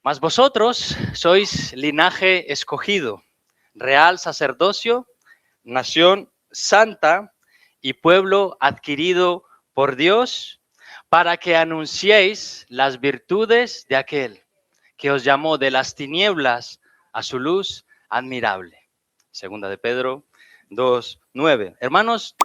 Mas vosotros sois linaje escogido, real sacerdocio, nación santa y pueblo adquirido por Dios, para que anunciéis las virtudes de aquel que os llamó de las tinieblas a su luz admirable. Segunda de Pedro 2:9. Hermanos,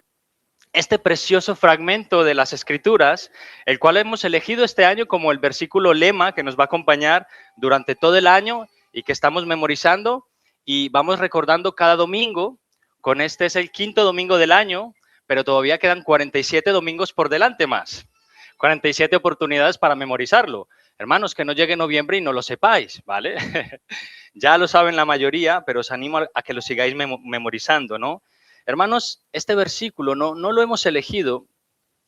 este precioso fragmento de las Escrituras, el cual hemos elegido este año como el versículo lema que nos va a acompañar durante todo el año y que estamos memorizando y vamos recordando cada domingo. Con este es el quinto domingo del año, pero todavía quedan 47 domingos por delante más. 47 oportunidades para memorizarlo. Hermanos, que no llegue noviembre y no lo sepáis, ¿vale? Ya lo saben la mayoría, pero os animo a que lo sigáis memorizando, ¿no? Hermanos, este versículo no lo hemos elegido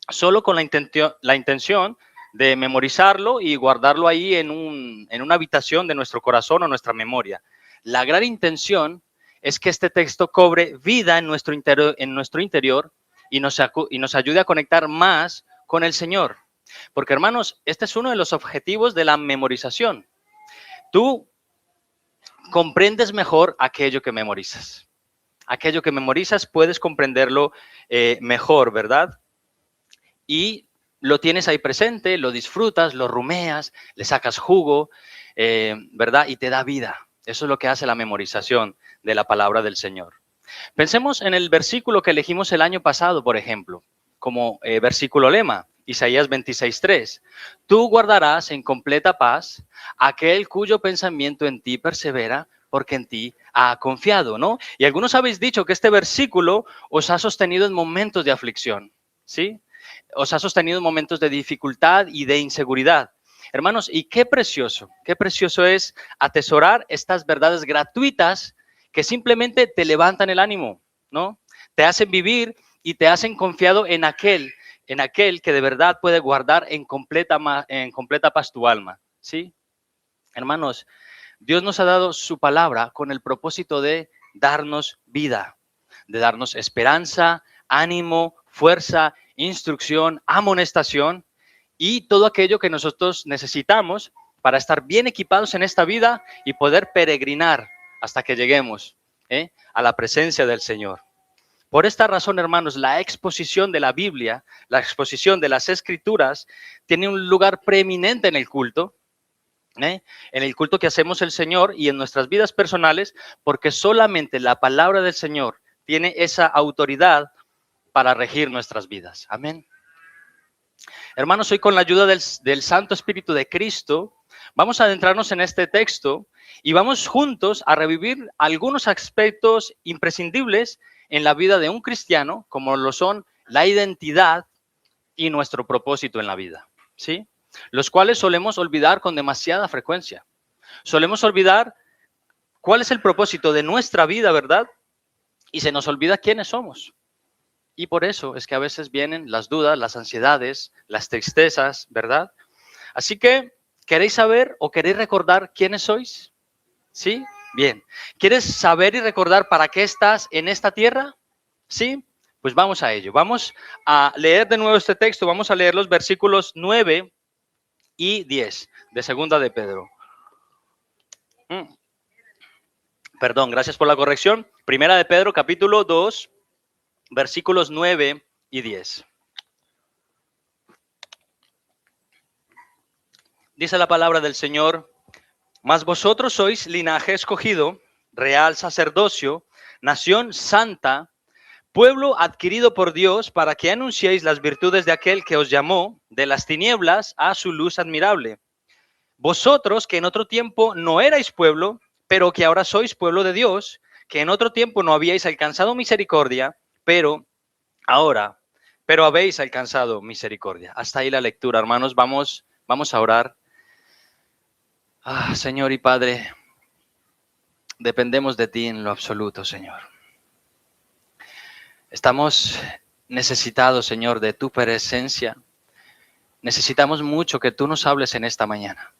solo con la intención de memorizarlo y guardarlo ahí en una habitación de nuestro corazón o nuestra memoria. La gran intención es que este texto cobre vida en nuestro interior y nos ayude a conectar más con el Señor. Porque, hermanos, este es uno de los objetivos de la memorización. Tú comprendes mejor aquello que memorizas. Aquello que memorizas puedes comprenderlo mejor, ¿verdad? Y lo tienes ahí presente, lo disfrutas, lo rumeas, le sacas jugo, ¿verdad? Y te da vida. Eso es lo que hace la memorización de la palabra del Señor. Pensemos en el versículo que elegimos el año pasado, por ejemplo, como versículo lema, Isaías 26:3. Tú guardarás en completa paz aquel cuyo pensamiento en ti persevera, porque en ti ha confiado, ¿no? Y algunos habéis dicho que este versículo os ha sostenido en momentos de aflicción, ¿sí? Os ha sostenido en momentos de dificultad y de inseguridad. Hermanos, y qué precioso es atesorar estas verdades gratuitas que simplemente te levantan el ánimo, ¿no? Te hacen vivir y te hacen confiado en aquel que de verdad puede guardar en completa paz tu alma, ¿sí? Hermanos, Dios nos ha dado su palabra con el propósito de darnos vida, de darnos esperanza, ánimo, fuerza, instrucción, amonestación y todo aquello que nosotros necesitamos para estar bien equipados en esta vida y poder peregrinar hasta que lleguemos a la presencia del Señor. Por esta razón, hermanos, la exposición de la Biblia, la exposición de las Escrituras, tiene un lugar preeminente en el culto, en el culto que hacemos el Señor y en nuestras vidas personales, porque solamente la palabra del Señor tiene esa autoridad para regir nuestras vidas. Amén. Hermanos, hoy con la ayuda del Santo Espíritu de Cristo, vamos a adentrarnos en este texto y vamos juntos a revivir algunos aspectos imprescindibles en la vida de un cristiano, como lo son la identidad y nuestro propósito en la vida, ¿sí? Los cuales solemos olvidar con demasiada frecuencia. Solemos olvidar cuál es el propósito de nuestra vida, ¿verdad? Y se nos olvida quiénes somos. Y por eso es que a veces vienen las dudas, las ansiedades, las tristezas, ¿verdad? Así que, ¿queréis saber o queréis recordar quiénes sois? ¿Sí? Bien. ¿Quieres saber y recordar para qué estás en esta tierra? ¿Sí? Pues vamos a ello. Vamos a leer de nuevo este texto. Vamos a leer los versículos 9 y 10 de Segunda de Pedro. Perdón, gracias por la corrección. Primera de Pedro, capítulo 2, versículos 9 y 10. Dice la palabra del Señor: mas vosotros sois linaje escogido, real sacerdocio, nación santa, pueblo adquirido por Dios, para que anunciéis las virtudes de aquel que os llamó de las tinieblas a su luz admirable. Vosotros que en otro tiempo no erais pueblo, pero que ahora sois pueblo de Dios, que en otro tiempo no habíais alcanzado misericordia, pero habéis alcanzado misericordia. Hasta ahí la lectura, hermanos. Vamos a orar. Señor y Padre, dependemos de ti en lo absoluto, Señor. Estamos necesitados, Señor, de tu presencia. Necesitamos mucho que tú nos hables en esta mañana.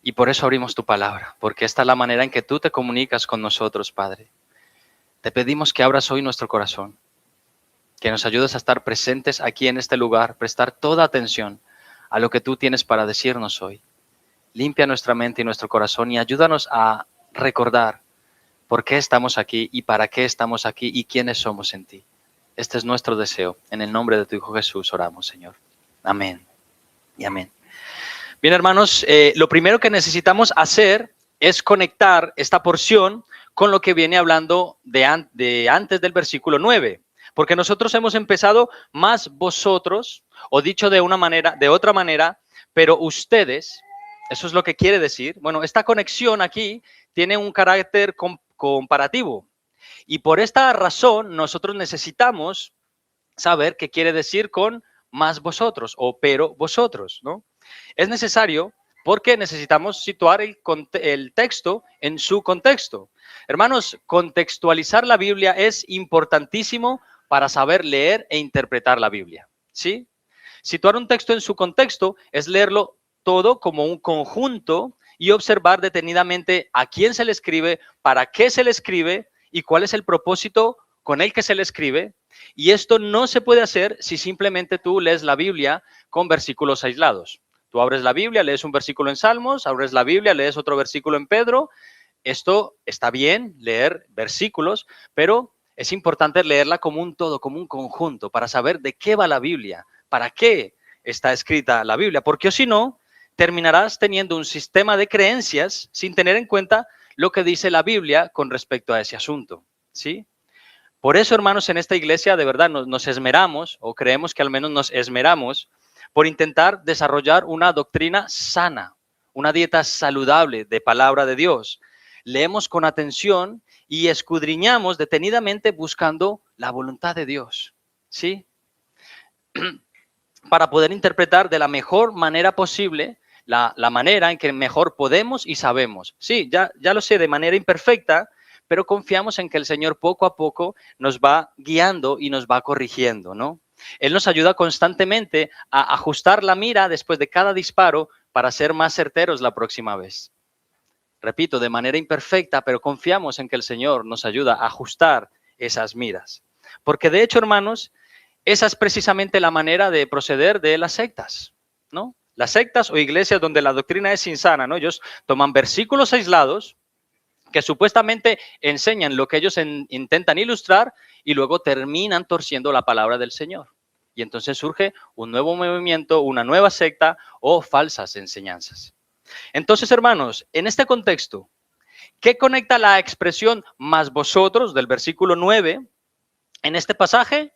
Y por eso abrimos tu palabra, porque esta es la manera en que tú te comunicas con nosotros, Padre. Te pedimos que abras hoy nuestro corazón, que nos ayudes a estar presentes aquí en este lugar, prestar toda atención a lo que tú tienes para decirnos hoy. Limpia nuestra mente y nuestro corazón y ayúdanos a recordar por qué estamos aquí y para qué estamos aquí y quiénes somos en ti. Este es nuestro deseo. En el nombre de tu Hijo Jesús oramos, Señor. Amén y amén. Bien, hermanos, lo primero que necesitamos hacer es conectar esta porción con lo que viene hablando de antes del versículo 9. Porque nosotros hemos empezado más vosotros, o dicho de una manera, de otra manera, pero ustedes, eso es lo que quiere decir. Bueno, esta conexión aquí tiene un carácter comparativo. Y por esta razón nosotros necesitamos saber qué quiere decir con más vosotros o pero vosotros, ¿no? Es necesario porque necesitamos situar el texto en su contexto. Hermanos, contextualizar la Biblia es importantísimo para saber leer e interpretar la Biblia, ¿sí? Situar un texto en su contexto es leerlo todo como un conjunto y observar detenidamente a quién se le escribe, para qué se le escribe y cuál es el propósito con el que se le escribe. Y esto no se puede hacer si simplemente tú lees la Biblia con versículos aislados. Tú abres la Biblia, lees un versículo en Salmos, abres la Biblia, lees otro versículo en Pedro. Esto está bien, leer versículos, pero es importante leerla como un todo, como un conjunto, para saber de qué va la Biblia, para qué está escrita la Biblia, porque si no, terminarás teniendo un sistema de creencias sin tener en cuenta lo que dice la Biblia con respecto a ese asunto, ¿sí? Por eso, hermanos, en esta iglesia de verdad nos esmeramos, o creemos que al menos nos esmeramos, por intentar desarrollar una doctrina sana, una dieta saludable de palabra de Dios. Leemos con atención y escudriñamos detenidamente buscando la voluntad de Dios, ¿sí? Para poder interpretar de la mejor manera posible la manera en que mejor podemos y sabemos. Sí, ya lo sé, de manera imperfecta, pero confiamos en que el Señor poco a poco nos va guiando y nos va corrigiendo, ¿no? Él nos ayuda constantemente a ajustar la mira después de cada disparo para ser más certeros la próxima vez. Repito, de manera imperfecta, pero confiamos en que el Señor nos ayuda a ajustar esas miras. Porque de hecho, hermanos, esa es precisamente la manera de proceder de las sectas, ¿no? Las sectas o iglesias donde la doctrina es insana, ¿no? Ellos toman versículos aislados que supuestamente enseñan lo que ellos intentan ilustrar y luego terminan torciendo la palabra del Señor. Y entonces surge un nuevo movimiento, una nueva secta o falsas enseñanzas. Entonces, hermanos, en este contexto, ¿qué conecta la expresión más vosotros del versículo 9 en este pasaje?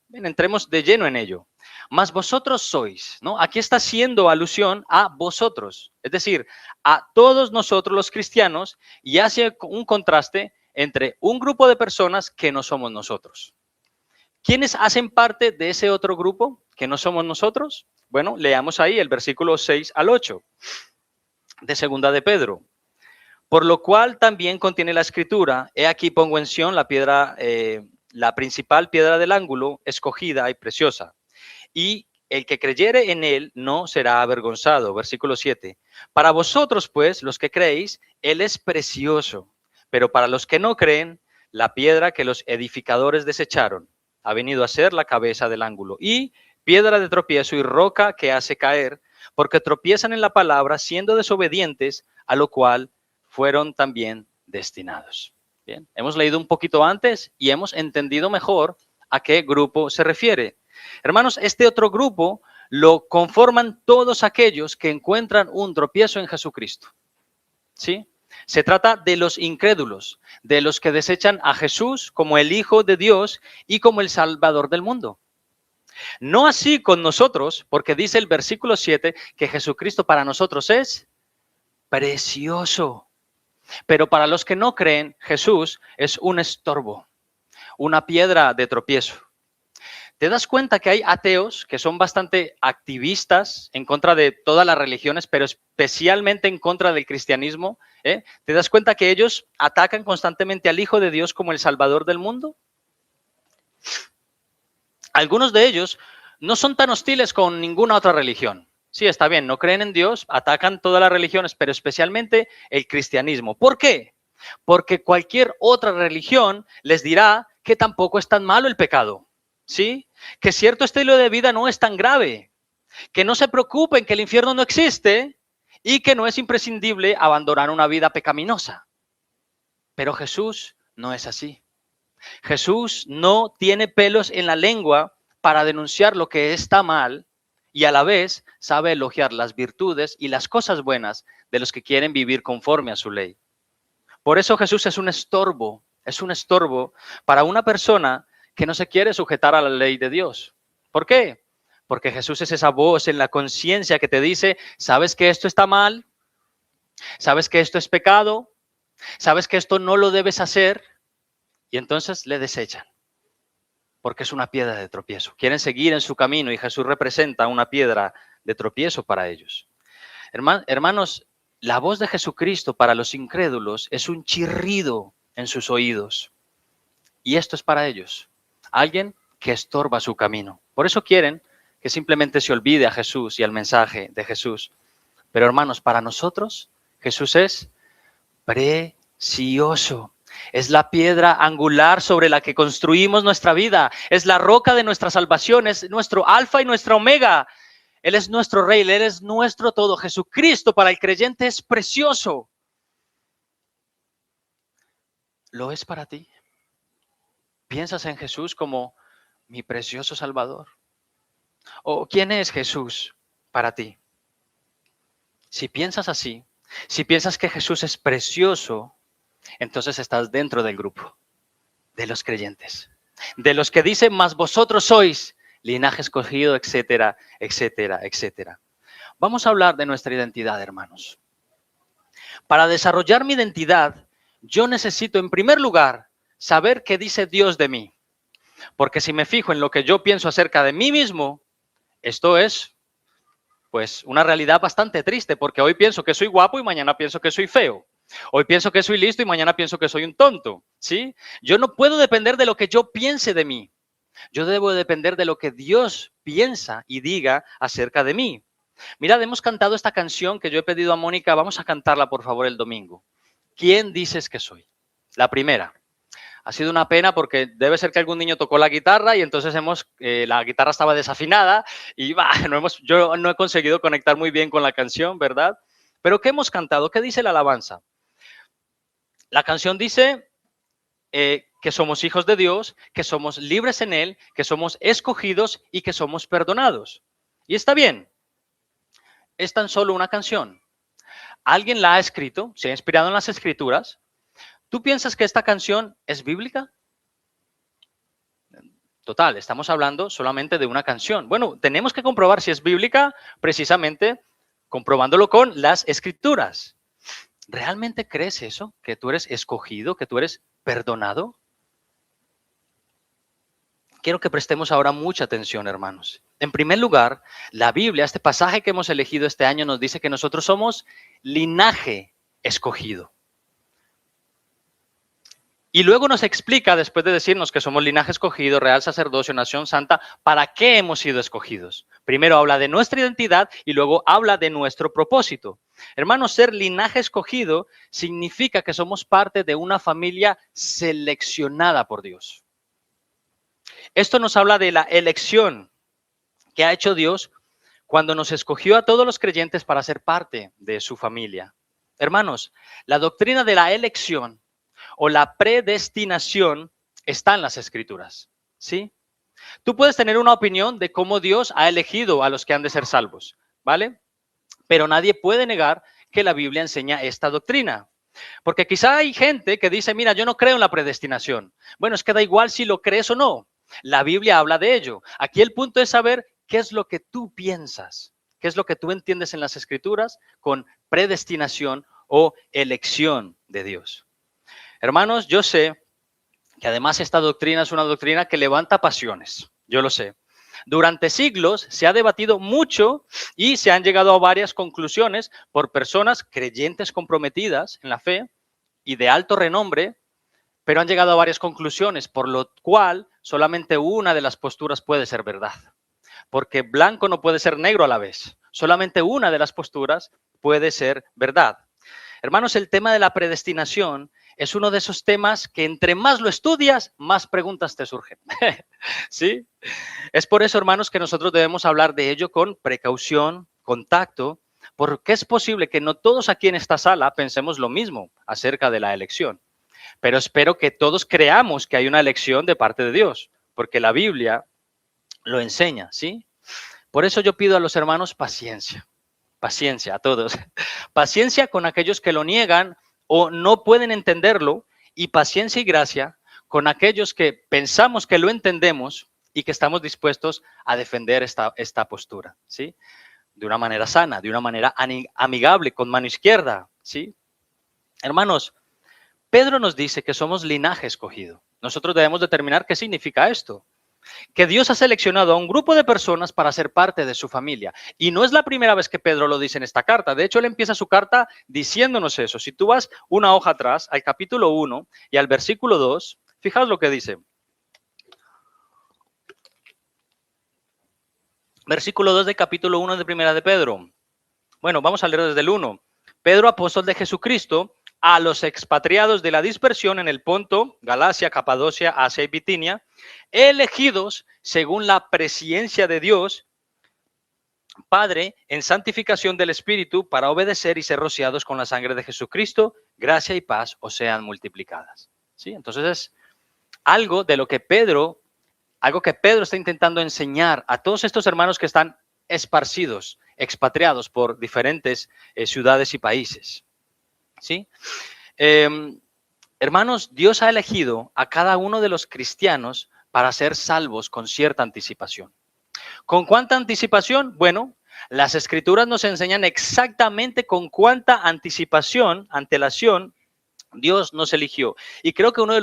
Bien, entremos de lleno en ello. Más vosotros sois, ¿no? Aquí está haciendo alusión a vosotros, es decir, a todos nosotros los cristianos, y hace un contraste entre un grupo de personas que no somos nosotros. ¿Quiénes hacen parte de ese otro grupo que no somos nosotros? Bueno, leamos ahí el versículo 6 al 8 de segunda de Pedro. Por lo cual también contiene la escritura, he aquí pongo en Sión la piedra, la principal piedra del ángulo, escogida y preciosa. Y el que creyere en él no será avergonzado. Versículo 7. Para vosotros, pues, los que creéis, él es precioso. Pero para los que no creen, la piedra que los edificadores desecharon ha venido a ser la cabeza del ángulo. Y piedra de tropiezo y roca que hace caer, porque tropiezan en la palabra, siendo desobedientes, a lo cual fueron también destinados. Bien, hemos leído un poquito antes y hemos entendido mejor a qué grupo se refiere. Hermanos, este otro grupo lo conforman todos aquellos que encuentran un tropiezo en Jesucristo. ¿Sí? Se trata de los incrédulos, de los que desechan a Jesús como el Hijo de Dios y como el Salvador del mundo. No así con nosotros, porque dice el versículo 7 que Jesucristo para nosotros es precioso. Pero para los que no creen, Jesús es un estorbo, una piedra de tropiezo. ¿Te das cuenta que hay ateos que son bastante activistas en contra de todas las religiones, pero especialmente en contra del cristianismo? ¿Te das cuenta que ellos atacan constantemente al Hijo de Dios como el Salvador del mundo? Algunos de ellos no son tan hostiles con ninguna otra religión. Sí, está bien, no creen en Dios, atacan todas las religiones, pero especialmente el cristianismo. ¿Por qué? porque cualquier otra religión les dirá que tampoco es tan malo el pecado, ¿sí? Que cierto estilo de vida no es tan grave, que no se preocupen, que el infierno no existe y que no es imprescindible abandonar una vida pecaminosa. Pero Jesús no es así. Jesús no tiene pelos en la lengua para denunciar lo que está mal y a la vez sabe elogiar las virtudes y las cosas buenas de los que quieren vivir conforme a su ley. Por eso Jesús es un estorbo para una persona que no se quiere sujetar a la ley de Dios. ¿Por qué? Porque Jesús es esa voz en la conciencia que te dice, ¿sabes que esto está mal? ¿Sabes que esto es pecado? ¿Sabes que esto no lo debes hacer? Y entonces le desechan, porque es una piedra de tropiezo. Quieren seguir en su camino y Jesús representa una piedra de tropiezo para ellos. Hermanos, la voz de Jesucristo para los incrédulos es un chirrido en sus oídos. Y esto es para ellos, alguien que estorba su camino. Por eso quieren que simplemente se olvide a Jesús y al mensaje de Jesús. Pero hermanos, para nosotros Jesús es precioso. Es la piedra angular sobre la que construimos nuestra vida. Es la roca de nuestra salvación. Es nuestro alfa y nuestra omega. Él es nuestro rey. Él es nuestro todo. Jesucristo para el creyente es precioso. ¿Lo es para ti? ¿Piensas en Jesús como mi precioso Salvador? ¿O quién es Jesús para ti? Si piensas así, si piensas que Jesús es precioso, entonces estás dentro del grupo de los creyentes, de los que dicen, mas vosotros sois linaje escogido, etcétera, etcétera, etcétera. Vamos a hablar de nuestra identidad, hermanos. Para desarrollar mi identidad, yo necesito, en primer lugar, saber qué dice Dios de mí. Porque si me fijo en lo que yo pienso acerca de mí mismo, esto es, pues, una realidad bastante triste, porque hoy pienso que soy guapo y mañana pienso que soy feo. Hoy pienso que soy listo y mañana pienso que soy un tonto, ¿sí? Yo no puedo depender de lo que yo piense de mí. Yo debo depender de lo que Dios piensa y diga acerca de mí. Mirad, hemos cantado esta canción que yo he pedido a Mónica, vamos a cantarla por favor el domingo. ¿Quién dices que soy? La primera. Ha sido una pena porque debe ser que algún niño tocó la guitarra y entonces la guitarra estaba desafinada y yo no he conseguido conectar muy bien con la canción, ¿verdad? Pero ¿qué hemos cantado? ¿Qué dice la alabanza? La canción dice que somos hijos de Dios, que somos libres en Él, que somos escogidos y que somos perdonados. Y está bien, es tan solo una canción. Alguien la ha escrito, se ha inspirado en las escrituras. ¿Tú piensas que esta canción es bíblica? Total, estamos hablando solamente de una canción. Bueno, tenemos que comprobar si es bíblica precisamente comprobándolo con las escrituras. ¿Realmente crees eso? ¿Que tú eres escogido? ¿Que tú eres perdonado? Quiero que prestemos ahora mucha atención, hermanos. En primer lugar, la Biblia, este pasaje que hemos elegido este año, nos dice que nosotros somos linaje escogido. Y luego nos explica, después de decirnos que somos linaje escogido, real sacerdocio, nación santa, para qué hemos sido escogidos. Primero habla de nuestra identidad y luego habla de nuestro propósito. Hermanos, ser linaje escogido significa que somos parte de una familia seleccionada por Dios. Esto nos habla de la elección que ha hecho Dios cuando nos escogió a todos los creyentes para ser parte de su familia. Hermanos, la doctrina de la elección o la predestinación está en las escrituras, ¿sí? Tú puedes tener una opinión de cómo Dios ha elegido a los que han de ser salvos, ¿vale? Pero nadie puede negar que la Biblia enseña esta doctrina. Porque quizá hay gente que dice, mira, yo no creo en la predestinación. Bueno, es que da igual si lo crees o no. La Biblia habla de ello. Aquí el punto es saber qué es lo que tú piensas, qué es lo que tú entiendes en las escrituras con predestinación o elección de Dios. Hermanos, yo sé que además esta doctrina es una doctrina que levanta pasiones, yo lo sé. Durante siglos se ha debatido mucho y se han llegado a varias conclusiones por personas creyentes comprometidas en la fe y de alto renombre, pero han llegado a varias conclusiones, por lo cual solamente una de las posturas puede ser verdad. Porque blanco no puede ser negro a la vez. Solamente una de las posturas puede ser verdad. Hermanos, el tema de la predestinación es uno de esos temas que entre más lo estudias, más preguntas te surgen. ¿Sí? Es por eso, hermanos, que nosotros debemos hablar de ello con precaución, con tacto, porque es posible que no todos aquí en esta sala pensemos lo mismo acerca de la elección. Pero espero que todos creamos que hay una elección de parte de Dios, porque la Biblia lo enseña, ¿sí? Por eso yo pido a los hermanos paciencia, paciencia a todos, paciencia con aquellos que lo niegan o no pueden entenderlo, y paciencia y gracia con aquellos que pensamos que lo entendemos y que estamos dispuestos a defender esta postura, ¿sí? De una manera sana, de una manera amigable, con mano izquierda, ¿sí? Hermanos, Pedro nos dice que somos linaje escogido. Nosotros debemos determinar qué significa esto. Que Dios ha seleccionado a un grupo de personas para ser parte de su familia. Y no es la primera vez que Pedro lo dice en esta carta. De hecho, él empieza su carta diciéndonos eso. Si tú vas una hoja atrás, al capítulo 1 y al versículo 2, fijaos lo que dice. Versículo 2 del capítulo 1 de Primera de Pedro. Bueno, vamos a leer desde el 1. Pedro, apóstol de Jesucristo, a los expatriados de la dispersión en el Ponto, Galacia, Capadocia, Asia y Bitinia, elegidos según la presciencia de Dios, Padre, en santificación del Espíritu, para obedecer y ser rociados con la sangre de Jesucristo, gracia y paz os sean multiplicadas. ¿Sí? Entonces es algo de lo que Pedro está intentando enseñar a todos estos hermanos que están esparcidos, expatriados por diferentes ciudades y países. ¿Sí? Hermanos, Dios ha elegido a cada uno de los cristianos para ser salvos con cierta anticipación. ¿Con cuánta anticipación? Bueno, las escrituras nos enseñan exactamente con cuánta antelación, Dios nos eligió. Y creo que uno de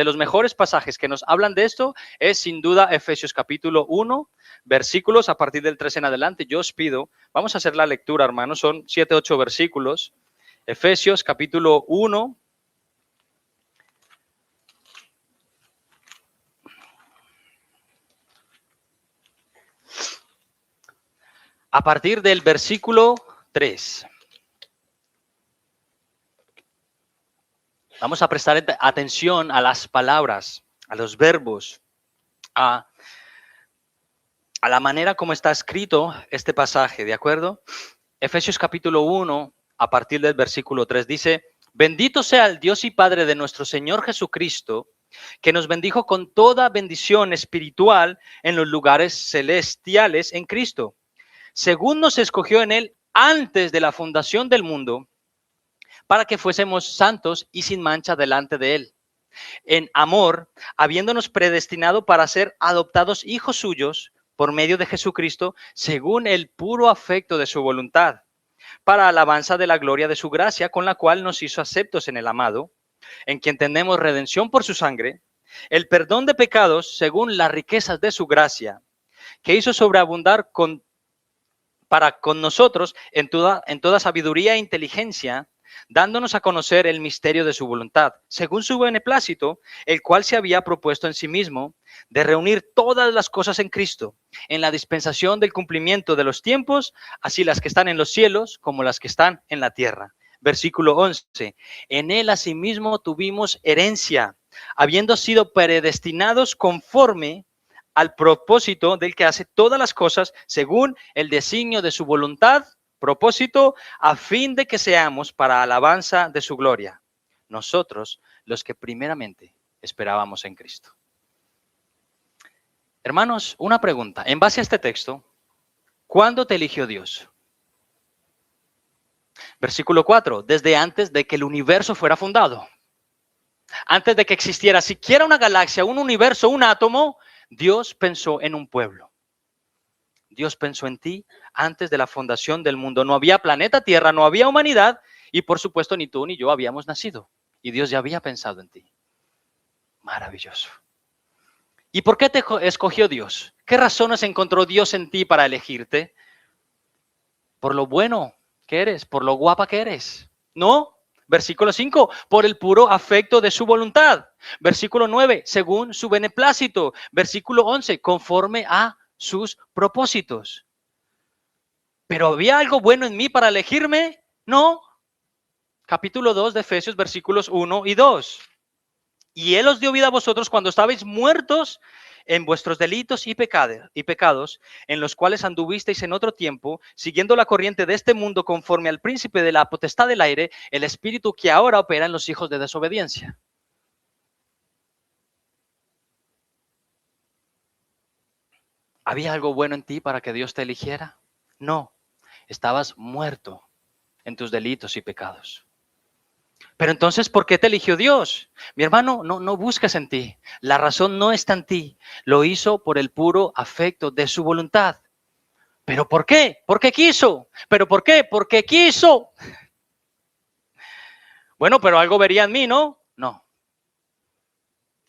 los mejores pasajes que nos hablan de esto es sin duda Efesios capítulo 1, versículos a partir del 3 en adelante. Yo os pido, vamos a hacer la lectura, hermanos, son 7, 8 versículos. Efesios capítulo 1. A partir del versículo 3. Vamos a prestar atención a las palabras, a los verbos, a la manera como está escrito este pasaje, ¿de acuerdo? Efesios capítulo 1, a partir del versículo 3, dice: bendito sea el Dios y Padre de nuestro Señor Jesucristo, que nos bendijo con toda bendición espiritual en los lugares celestiales en Cristo, según nos escogió en Él antes de la fundación del mundo, para que fuésemos santos y sin mancha delante de Él. En amor, habiéndonos predestinado para ser adoptados hijos suyos por medio de Jesucristo, según el puro afecto de su voluntad, para alabanza de la gloria de su gracia, con la cual nos hizo aceptos en el amado, en quien tenemos redención por su sangre, el perdón de pecados según las riquezas de su gracia, que hizo sobreabundar para con nosotros en toda sabiduría e inteligencia, dándonos a conocer el misterio de su voluntad, según su beneplácito, el cual se había propuesto en sí mismo, de reunir todas las cosas en Cristo, en la dispensación del cumplimiento de los tiempos, así las que están en los cielos como las que están en la tierra. Versículo 11. En él asimismo tuvimos herencia, habiendo sido predestinados conforme al propósito del que hace todas las cosas según el designio de su voluntad, propósito, a fin de que seamos para alabanza de su gloria, nosotros los que primeramente esperábamos en Cristo. Hermanos, una pregunta. En base a este texto, ¿cuándo te eligió Dios? Versículo 4, desde antes de que el universo fuera fundado. Antes de que existiera siquiera una galaxia, un universo, un átomo, Dios pensó en un pueblo. Dios pensó en ti antes de la fundación del mundo. No había planeta Tierra, no había humanidad y por supuesto ni tú ni yo habíamos nacido. Y Dios ya había pensado en ti. Maravilloso. ¿Y por qué te escogió Dios? ¿Qué razones encontró Dios en ti para elegirte? Por lo bueno que eres, por lo guapa que eres. No. Versículo 5, por el puro afecto de su voluntad. Versículo 9, según su beneplácito. Versículo 11, conforme a sus propósitos. ¿Pero había algo bueno en mí para elegirme? No. Capítulo 2 de Efesios, versículos 1 y 2. Y Él os dio vida a vosotros cuando estabais muertos en vuestros delitos y pecados, en los cuales anduvisteis en otro tiempo, siguiendo la corriente de este mundo conforme al príncipe de la potestad del aire, el espíritu que ahora opera en los hijos de desobediencia. ¿Había algo bueno en ti para que Dios te eligiera? No, estabas muerto en tus delitos y pecados. Pero entonces, ¿por qué te eligió Dios? Mi hermano, no busques en ti. La razón no está en ti. Lo hizo por el puro afecto de su voluntad. ¿Pero por qué? Porque quiso. ¿Pero por qué? Porque quiso. Bueno, pero algo vería en mí, ¿no? No.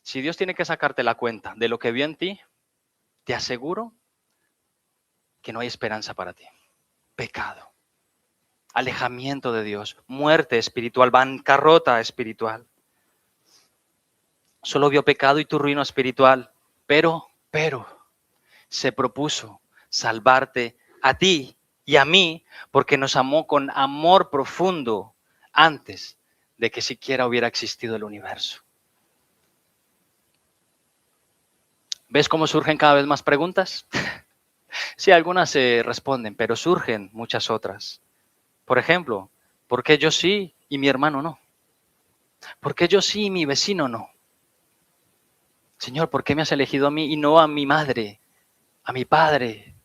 Si Dios tiene que sacarte la cuenta de lo que vio en ti, te aseguro que no hay esperanza para ti. Pecado, alejamiento de Dios, muerte espiritual, bancarrota espiritual. Solo vio pecado y tu ruina espiritual, pero se propuso salvarte a ti y a mí porque nos amó con amor profundo antes de que siquiera hubiera existido el universo. ¿Ves cómo surgen cada vez más preguntas? Sí, algunas se responden, pero surgen muchas otras. Por ejemplo, ¿por qué yo sí y mi hermano no? ¿Por qué yo sí y mi vecino no? Señor, ¿por qué me has elegido a mí y no a mi madre, a mi padre?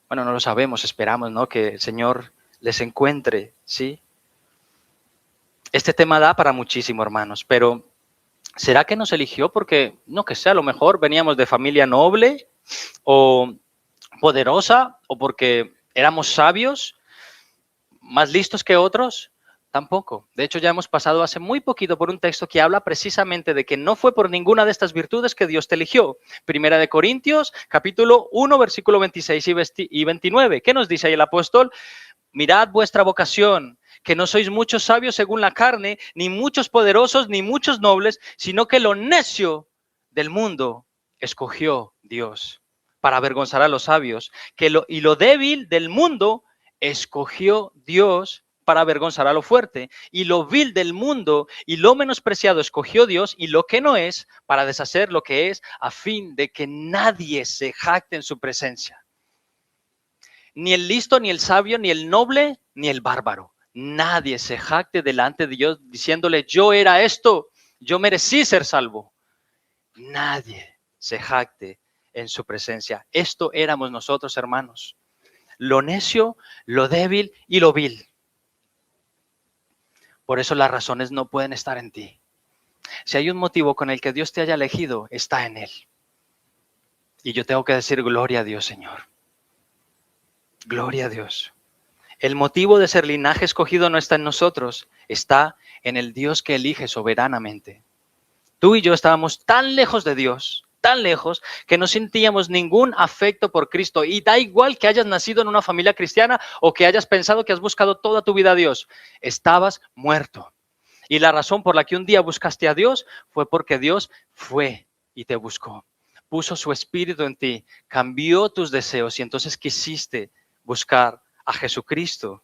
Bueno, no lo sabemos, esperamos, ¿no? Que el Señor les encuentre, ¿sí? Este tema da para muchísimo, hermanos, pero ¿será que nos eligió porque, no que sea, a lo mejor veníamos de familia noble o poderosa o porque éramos sabios, más listos que otros? Tampoco. De hecho, ya hemos pasado hace muy poquito por un texto que habla precisamente de que no fue por ninguna de estas virtudes que Dios te eligió. Primera de Corintios, capítulo 1, versículo 26 y 29. ¿Qué nos dice ahí el apóstol? Mirad vuestra vocación, que no sois muchos sabios según la carne, ni muchos poderosos, ni muchos nobles, sino que lo necio del mundo escogió Dios para avergonzar a los sabios, y lo débil del mundo escogió Dios para avergonzar a lo fuerte, y lo vil del mundo y lo menospreciado escogió Dios, y lo que no es, para deshacer lo que es, a fin de que nadie se jacte en su presencia. Ni el listo, ni el sabio, ni el noble, ni el bárbaro. Nadie se jacte delante de Dios diciéndole, yo era esto, yo merecí ser salvo. Nadie se jacte en su presencia. Esto éramos nosotros, hermanos. Lo necio, lo débil y lo vil. Por eso las razones no pueden estar en ti. Si hay un motivo con el que Dios te haya elegido, está en Él. Y yo tengo que decir, gloria a Dios, Señor. Gloria a Dios. El motivo de ser linaje escogido no está en nosotros, está en el Dios que elige soberanamente. Tú y yo estábamos tan lejos de Dios, tan lejos, que no sentíamos ningún afecto por Cristo. Y da igual que hayas nacido en una familia cristiana o que hayas pensado que has buscado toda tu vida a Dios. Estabas muerto. Y la razón por la que un día buscaste a Dios fue porque Dios fue y te buscó. Puso su espíritu en ti, cambió tus deseos y entonces quisiste buscar a Jesucristo.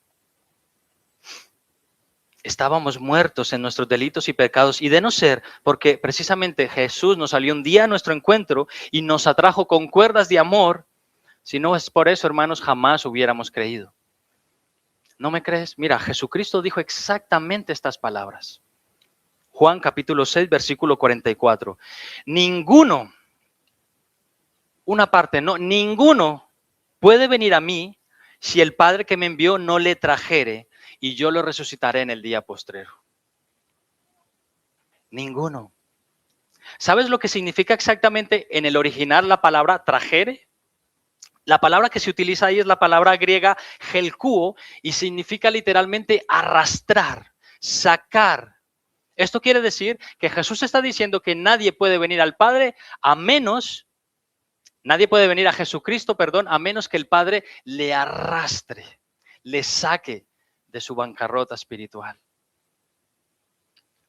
Estábamos muertos en nuestros delitos y pecados, y de no ser porque precisamente Jesús nos salió un día a nuestro encuentro y nos atrajo con cuerdas de amor, si no es por eso, hermanos, jamás hubiéramos creído. ¿No me crees? Mira, Jesucristo dijo exactamente estas palabras. Juan capítulo 6, versículo 44. Ninguno, una parte, no, ninguno puede venir a mí si el Padre que me envió no le trajere, y yo lo resucitaré en el día postrero. Ninguno. ¿Sabes lo que significa exactamente en el original la palabra trajere? La palabra que se utiliza ahí es la palabra griega helkuo y significa literalmente arrastrar, sacar. Esto quiere decir que Jesús está diciendo que nadie puede venir al Padre a menos, nadie puede venir a Jesucristo, perdón, a menos que el Padre le arrastre, le saque de su bancarrota espiritual.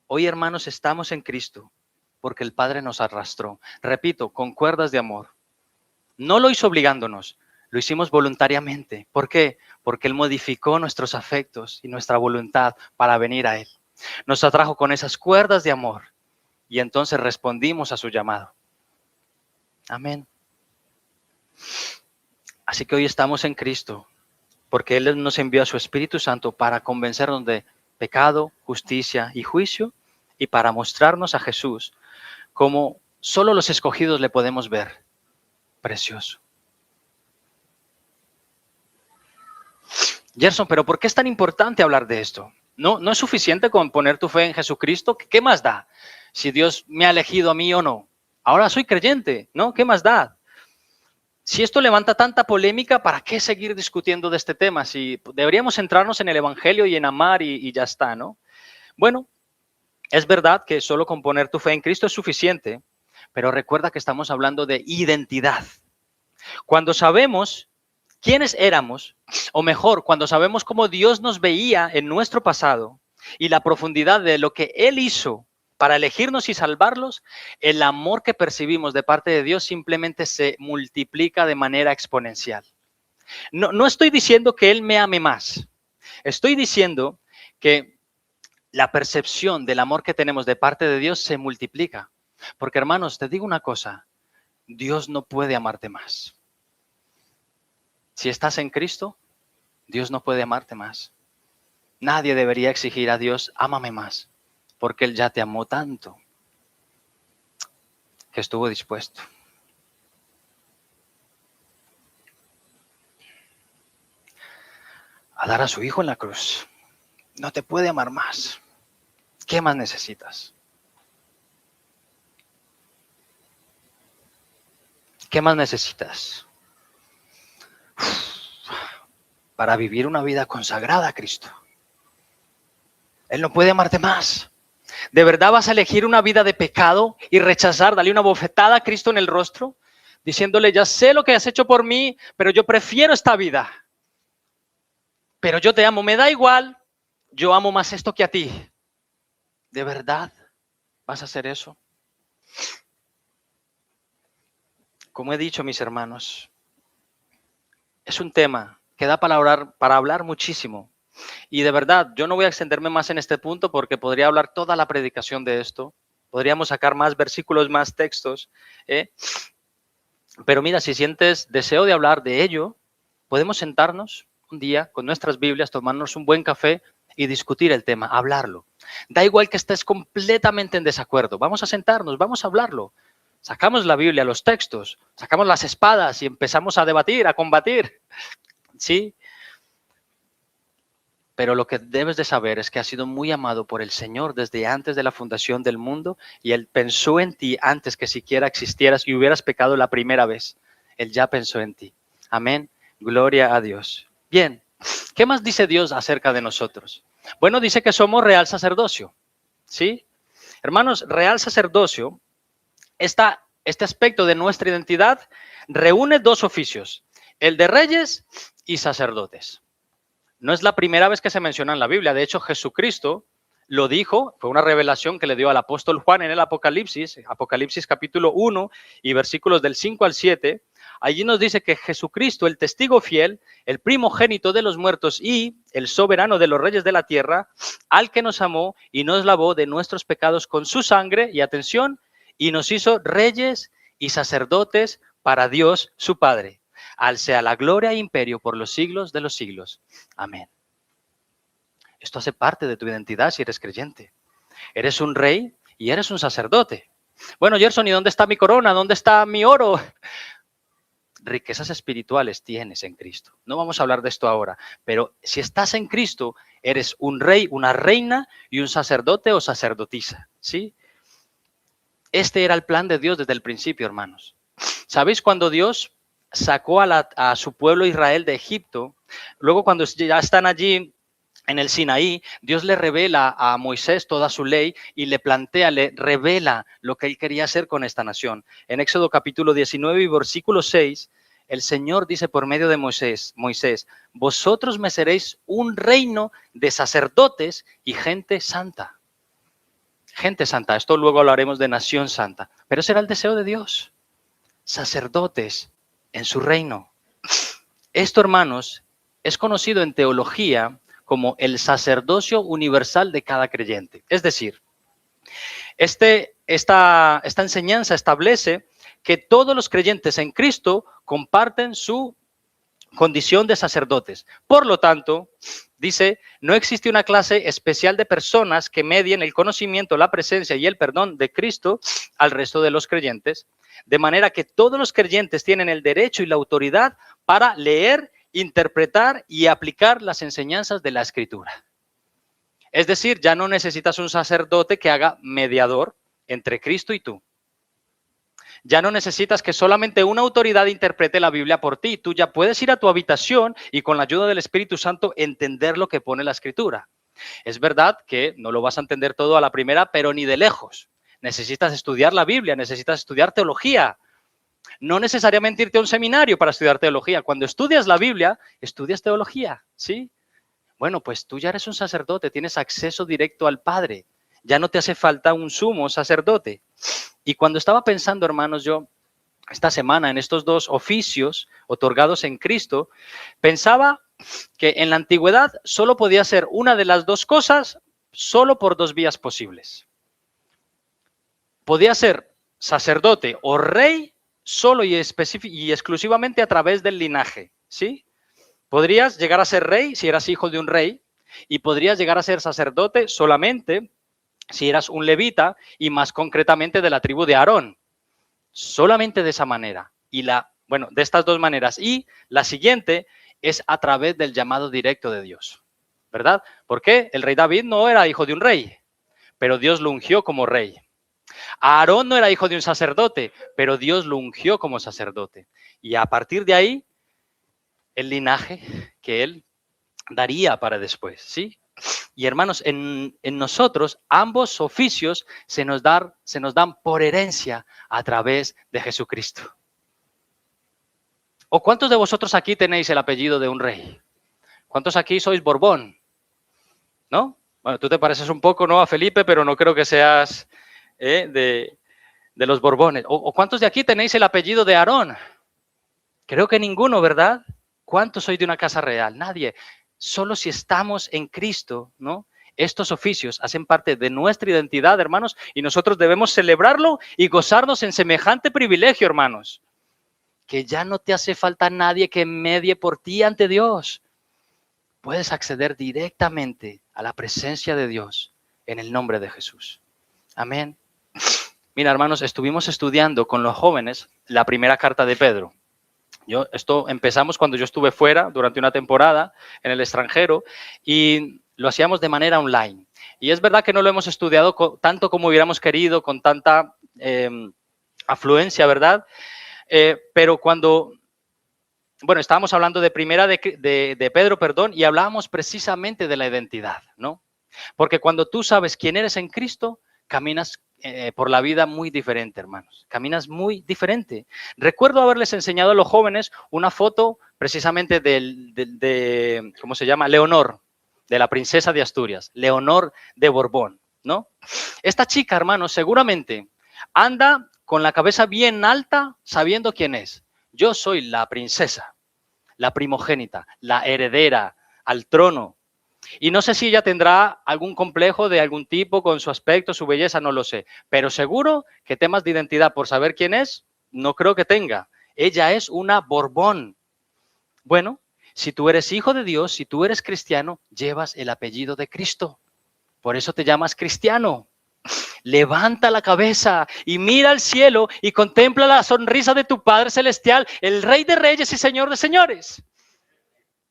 Hoy, hermanos, estamos en Cristo porque el Padre nos arrastró. Repito, con cuerdas de amor. No lo hizo obligándonos, lo hicimos voluntariamente. ¿Por qué? Porque Él modificó nuestros afectos y nuestra voluntad para venir a Él. Nos atrajo con esas cuerdas de amor y entonces respondimos a su llamado. Amén. Así que hoy estamos en Cristo porque Él nos envió a su Espíritu Santo para convencernos de pecado, justicia y juicio y para mostrarnos a Jesús como solo los escogidos le podemos ver. Precioso. Gerson, pero ¿por qué es tan importante hablar de esto? ¿No es suficiente con poner tu fe en Jesucristo? ¿Qué más da? Si Dios me ha elegido a mí o no. Ahora soy creyente, ¿no? ¿Qué más da? Si esto levanta tanta polémica, ¿para qué seguir discutiendo de este tema? Si deberíamos centrarnos en el Evangelio y en amar y ya está, ¿no? Bueno, es verdad que solo con poner tu fe en Cristo es suficiente, pero recuerda que estamos hablando de identidad. Cuando sabemos quiénes éramos, o mejor, cuando sabemos cómo Dios nos veía en nuestro pasado y la profundidad de lo que Él hizo para elegirnos y salvarlos, el amor que percibimos de parte de Dios simplemente se multiplica de manera exponencial. No estoy diciendo que Él me ame más. Estoy diciendo que la percepción del amor que tenemos de parte de Dios se multiplica. Porque hermanos, te digo una cosa, Dios no puede amarte más. Si estás en Cristo, Dios no puede amarte más. Nadie debería exigir a Dios, ámame más, porque Él ya te amó tanto que estuvo dispuesto. A dar a su Hijo en la cruz. No te puede amar más. ¿Qué más necesitas? ¿Qué más necesitas? Para vivir una vida consagrada a Cristo. Él no puede amarte más. ¿De verdad vas a elegir una vida de pecado y rechazar, darle una bofetada a Cristo en el rostro? Diciéndole, ya sé lo que has hecho por mí, pero yo prefiero esta vida. Pero yo te amo, me da igual, yo amo más esto que a ti. ¿De verdad vas a hacer eso? Como he dicho, mis hermanos, es un tema que da para hablar muchísimo. Y de verdad, yo no voy a extenderme más en este punto porque podría hablar toda la predicación de esto. Podríamos sacar más versículos, más textos. Pero mira, si sientes deseo de hablar de ello, podemos sentarnos un día con nuestras Biblias, tomarnos un buen café y discutir el tema, hablarlo. Da igual que estés completamente en desacuerdo. Vamos a sentarnos, vamos a hablarlo. Sacamos la Biblia, los textos, sacamos las espadas y empezamos a debatir, a combatir. ¿Sí? Pero lo que debes de saber es que has sido muy amado por el Señor desde antes de la fundación del mundo y Él pensó en ti antes que siquiera existieras y hubieras pecado la primera vez. Él ya pensó en ti. Amén. Gloria a Dios. Bien, ¿qué más dice Dios acerca de nosotros? Bueno, dice que somos real sacerdocio. ¿Sí? Hermanos, real sacerdocio, este aspecto de nuestra identidad reúne dos oficios, el de reyes y sacerdotes. No es la primera vez que se menciona en la Biblia. De hecho, Jesucristo lo dijo, fue una revelación que le dio al apóstol Juan en el Apocalipsis, Apocalipsis capítulo 1 y versículos del 5 al 7. Allí nos dice que Jesucristo, el testigo fiel, el primogénito de los muertos y el soberano de los reyes de la tierra, al que nos amó y nos lavó de nuestros pecados con su sangre, y atención, y nos hizo reyes y sacerdotes para Dios su Padre. Al sea la gloria e imperio por los siglos de los siglos. Amén. Esto hace parte de tu identidad si eres creyente. Eres un rey y eres un sacerdote. Bueno, Gerson, ¿y dónde está mi corona? ¿Dónde está mi oro? Riquezas espirituales tienes en Cristo. No vamos a hablar de esto ahora, pero si estás en Cristo, eres un rey, una reina y un sacerdote o sacerdotisa, ¿sí? Este era el plan de Dios desde el principio, hermanos. ¿Sabéis cuando Dios sacó a su pueblo Israel de Egipto? Luego cuando ya están allí en el Sinaí, Dios le revela a Moisés toda su ley y le revela lo que él quería hacer con esta nación. En Éxodo capítulo 19 y versículo 6, el Señor dice por medio de Moisés, vosotros me seréis un reino de sacerdotes y gente santa. Gente santa, esto luego hablaremos de nación santa, pero ese era el deseo de Dios. Sacerdotes en su reino. Esto, hermanos, es conocido en teología como el sacerdocio universal de cada creyente. Es decir, esta enseñanza establece que todos los creyentes en Cristo comparten su condición de sacerdotes. Por lo tanto, dice, no existe una clase especial de personas que medien el conocimiento, la presencia y el perdón de Cristo al resto de los creyentes, de manera que todos los creyentes tienen el derecho y la autoridad para leer, interpretar y aplicar las enseñanzas de la Escritura. Es decir, ya no necesitas un sacerdote que haga mediador entre Cristo y tú. Ya no necesitas que solamente una autoridad interprete la Biblia por ti. Tú ya puedes ir a tu habitación y con la ayuda del Espíritu Santo entender lo que pone la Escritura. Es verdad que no lo vas a entender todo a la primera, pero ni de lejos. Necesitas estudiar la Biblia, necesitas estudiar teología. No necesariamente irte a un seminario para estudiar teología. Cuando estudias la Biblia, estudias teología, ¿sí? Bueno, pues tú ya eres un sacerdote, tienes acceso directo al Padre. Ya no te hace falta un sumo sacerdote. Y cuando estaba pensando, hermanos, yo esta semana en estos dos oficios otorgados en Cristo, pensaba que en la antigüedad solo podía ser una de las dos cosas solo por dos vías posibles. Podía ser sacerdote o rey solo y exclusivamente a través del linaje, ¿sí? Podrías llegar a ser rey si eras hijo de un rey y podrías llegar a ser sacerdote solamente si eras un levita y más concretamente de la tribu de Aarón. Solamente de esa manera. Bueno, de estas dos maneras. Y la siguiente es a través del llamado directo de Dios, ¿verdad? Porque el rey David no era hijo de un rey, pero Dios lo ungió como rey. Aarón no era hijo de un sacerdote, pero Dios lo ungió como sacerdote. Y a partir de ahí, el linaje que él daría para después, ¿sí? Y hermanos, en nosotros ambos oficios se nos dan por herencia a través de Jesucristo. ¿O cuántos de vosotros aquí tenéis el apellido de un rey? ¿Cuántos aquí sois Borbón? ¿No? Bueno, tú te pareces un poco, ¿no?, a Felipe, pero no creo que seas de los Borbones. ¿O cuántos de aquí tenéis el apellido de Aarón? Creo que ninguno, ¿verdad? ¿Cuántos sois de una casa real? Nadie. Solo si estamos en Cristo, ¿no? Estos oficios hacen parte de nuestra identidad, hermanos, y nosotros debemos celebrarlo y gozarnos en semejante privilegio, hermanos. Que ya no te hace falta nadie que medie por ti ante Dios. Puedes acceder directamente a la presencia de Dios en el nombre de Jesús. Amén. Mira, hermanos, estuvimos estudiando con los jóvenes la primera carta de Pedro. Esto empezamos cuando yo estuve fuera durante una temporada en el extranjero y lo hacíamos de manera online. Y es verdad que no lo hemos estudiado tanto como hubiéramos querido, con tanta afluencia, ¿verdad? Pero cuando, bueno, estábamos hablando de primera de Pedro, perdón, y hablábamos precisamente de la identidad, ¿no? Porque cuando tú sabes quién eres en Cristo, caminas por la vida muy diferente, hermanos. Caminas muy diferente. Recuerdo haberles enseñado a los jóvenes una foto precisamente de ¿cómo se llama? Leonor, de la princesa de Asturias, Leonor de Borbón, ¿no? Esta chica, hermanos, seguramente anda con la cabeza bien alta sabiendo quién es. Yo soy la princesa, la primogénita, la heredera al trono. Y no sé si ella tendrá algún complejo de algún tipo con su aspecto, su belleza, no lo sé. Pero seguro que temas de identidad por saber quién es, no creo que tenga. Ella es una Borbón. Bueno, si tú eres hijo de Dios, si tú eres cristiano, llevas el apellido de Cristo. Por eso te llamas cristiano. Levanta la cabeza y mira al cielo y contempla la sonrisa de tu Padre Celestial, el Rey de Reyes y Señor de Señores.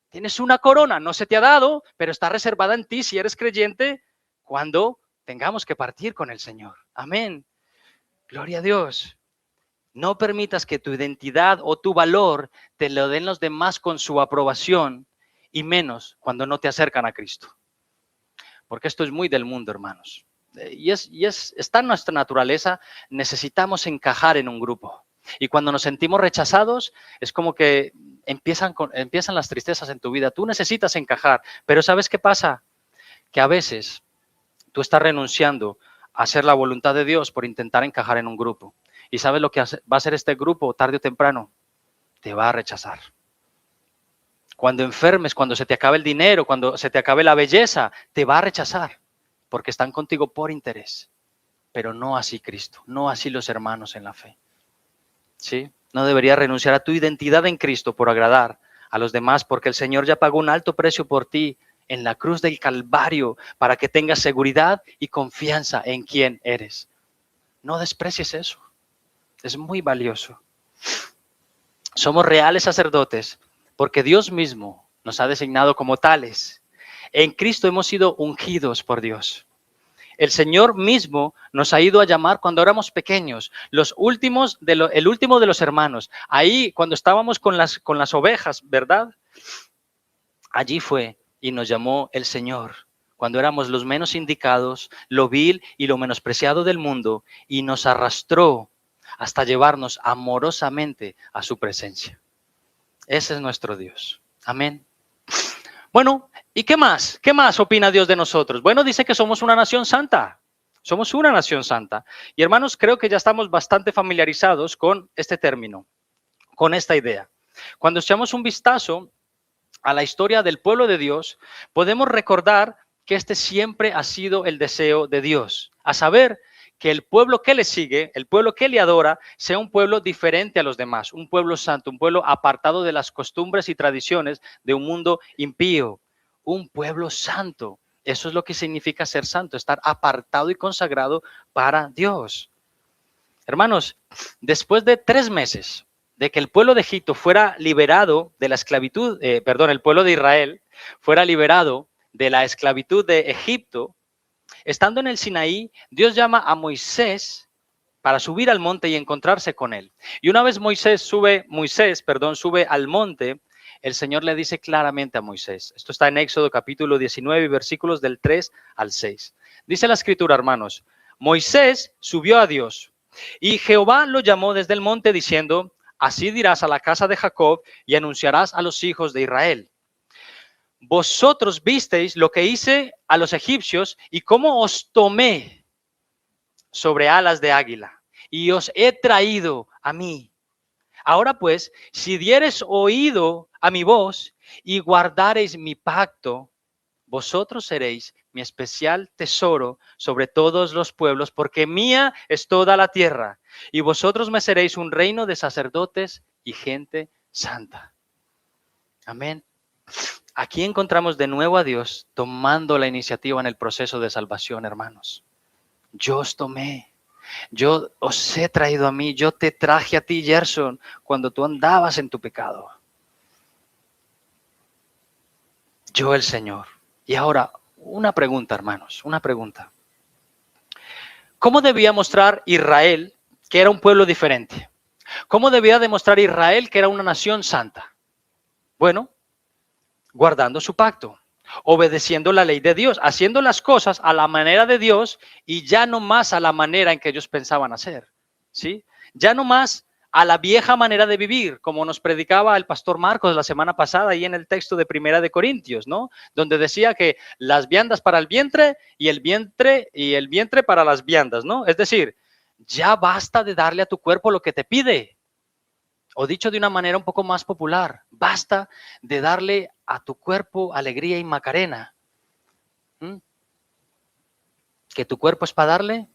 Tienes una corona, no se te ha dado, pero está reservada en ti si eres creyente cuando tengamos que partir con el Señor. Amén. Gloria a Dios. No permitas que tu identidad o tu valor te lo den los demás con su aprobación y menos cuando no te acercan a Cristo. Porque esto es muy del mundo, hermanos. Y está en nuestra naturaleza, necesitamos encajar en un grupo. Y cuando nos sentimos rechazados, es como que empiezan las tristezas en tu vida. Tú necesitas encajar, pero ¿sabes qué pasa? Que a veces tú estás renunciando a hacer la voluntad de Dios por intentar encajar en un grupo. ¿Y sabes lo que va a hacer este grupo tarde o temprano? Te va a rechazar. cuando enfermes, cuando se te acabe el dinero, cuando se te acabe la belleza, te va a rechazar porque están contigo por interés. Pero no así Cristo, no así los hermanos en la fe. ¿Sí? No deberías renunciar a tu identidad en Cristo por agradar a los demás, porque el Señor ya pagó un alto precio por ti en la cruz del Calvario para que tengas seguridad y confianza en quién eres. No desprecies eso. Es muy valioso. Somos reales sacerdotes porque Dios mismo nos ha designado como tales. En Cristo hemos sido ungidos por Dios. El Señor mismo nos ha ido a llamar cuando éramos pequeños, el último de los hermanos. Ahí, cuando estábamos con las ovejas, ¿verdad? Allí fue y nos llamó el Señor, cuando éramos los menos indicados, lo vil y lo menospreciado del mundo, y nos arrastró hasta llevarnos amorosamente a su presencia. Ese es nuestro Dios. Amén. Bueno, ¿y qué más? ¿Qué más opina Dios de nosotros? Bueno, dice que somos una nación santa. Somos una nación santa. Y hermanos, creo que ya estamos bastante familiarizados con este término, con esta idea. Cuando echamos un vistazo a la historia del pueblo de Dios, podemos recordar que este siempre ha sido el deseo de Dios, a saber, que el pueblo que le sigue, el pueblo que le adora, sea un pueblo diferente a los demás, un pueblo santo, un pueblo apartado de las costumbres y tradiciones de un mundo impío, un pueblo santo. Eso es lo que significa ser santo, estar apartado y consagrado para Dios. Hermanos, después de 3 meses de que el pueblo de Egipto fuera liberado de la esclavitud, el pueblo de Israel fuera liberado de la esclavitud de Egipto, estando en el Sinaí, Dios llama a Moisés para subir al monte y encontrarse con él. Y una vez Moisés sube al monte, el Señor le dice claramente a Moisés. Esto está en Éxodo capítulo 19, versículos del 3 al 6. Dice la escritura, hermanos, Moisés subió a Dios y Jehová lo llamó desde el monte diciendo, así dirás a la casa de Jacob y anunciarás a los hijos de Israel. Vosotros visteis lo que hice a los egipcios y cómo os tomé sobre alas de águila y os he traído a mí. Ahora pues, si diereis oído a mi voz y guardareis mi pacto, vosotros seréis mi especial tesoro sobre todos los pueblos, porque mía es toda la tierra, y vosotros me seréis un reino de sacerdotes y gente santa. Amén. Aquí encontramos de nuevo a Dios tomando la iniciativa en el proceso de salvación, hermanos. Yo os tomé, yo os he traído a mí, yo te traje a ti, Gerson, cuando tú andabas en tu pecado. Yo el Señor. Y ahora, una pregunta, hermanos, una pregunta. ¿Cómo debía mostrar Israel que era un pueblo diferente? ¿Cómo debía demostrar Israel que era una nación santa? Bueno, guardando su pacto, obedeciendo la ley de Dios, haciendo las cosas a la manera de Dios y ya no más a la manera en que ellos pensaban hacer, ¿sí? Ya no más a la vieja manera de vivir, como nos predicaba el pastor Marcos la semana pasada ahí en el texto de Primera de Corintios, ¿no? Donde decía que las viandas para el vientre y el vientre para las viandas, ¿no? Es decir, ya basta de darle a tu cuerpo lo que te pide. O dicho de una manera un poco más popular, basta de darle a tu cuerpo alegría y macarena. ¿Que tu cuerpo es para darle?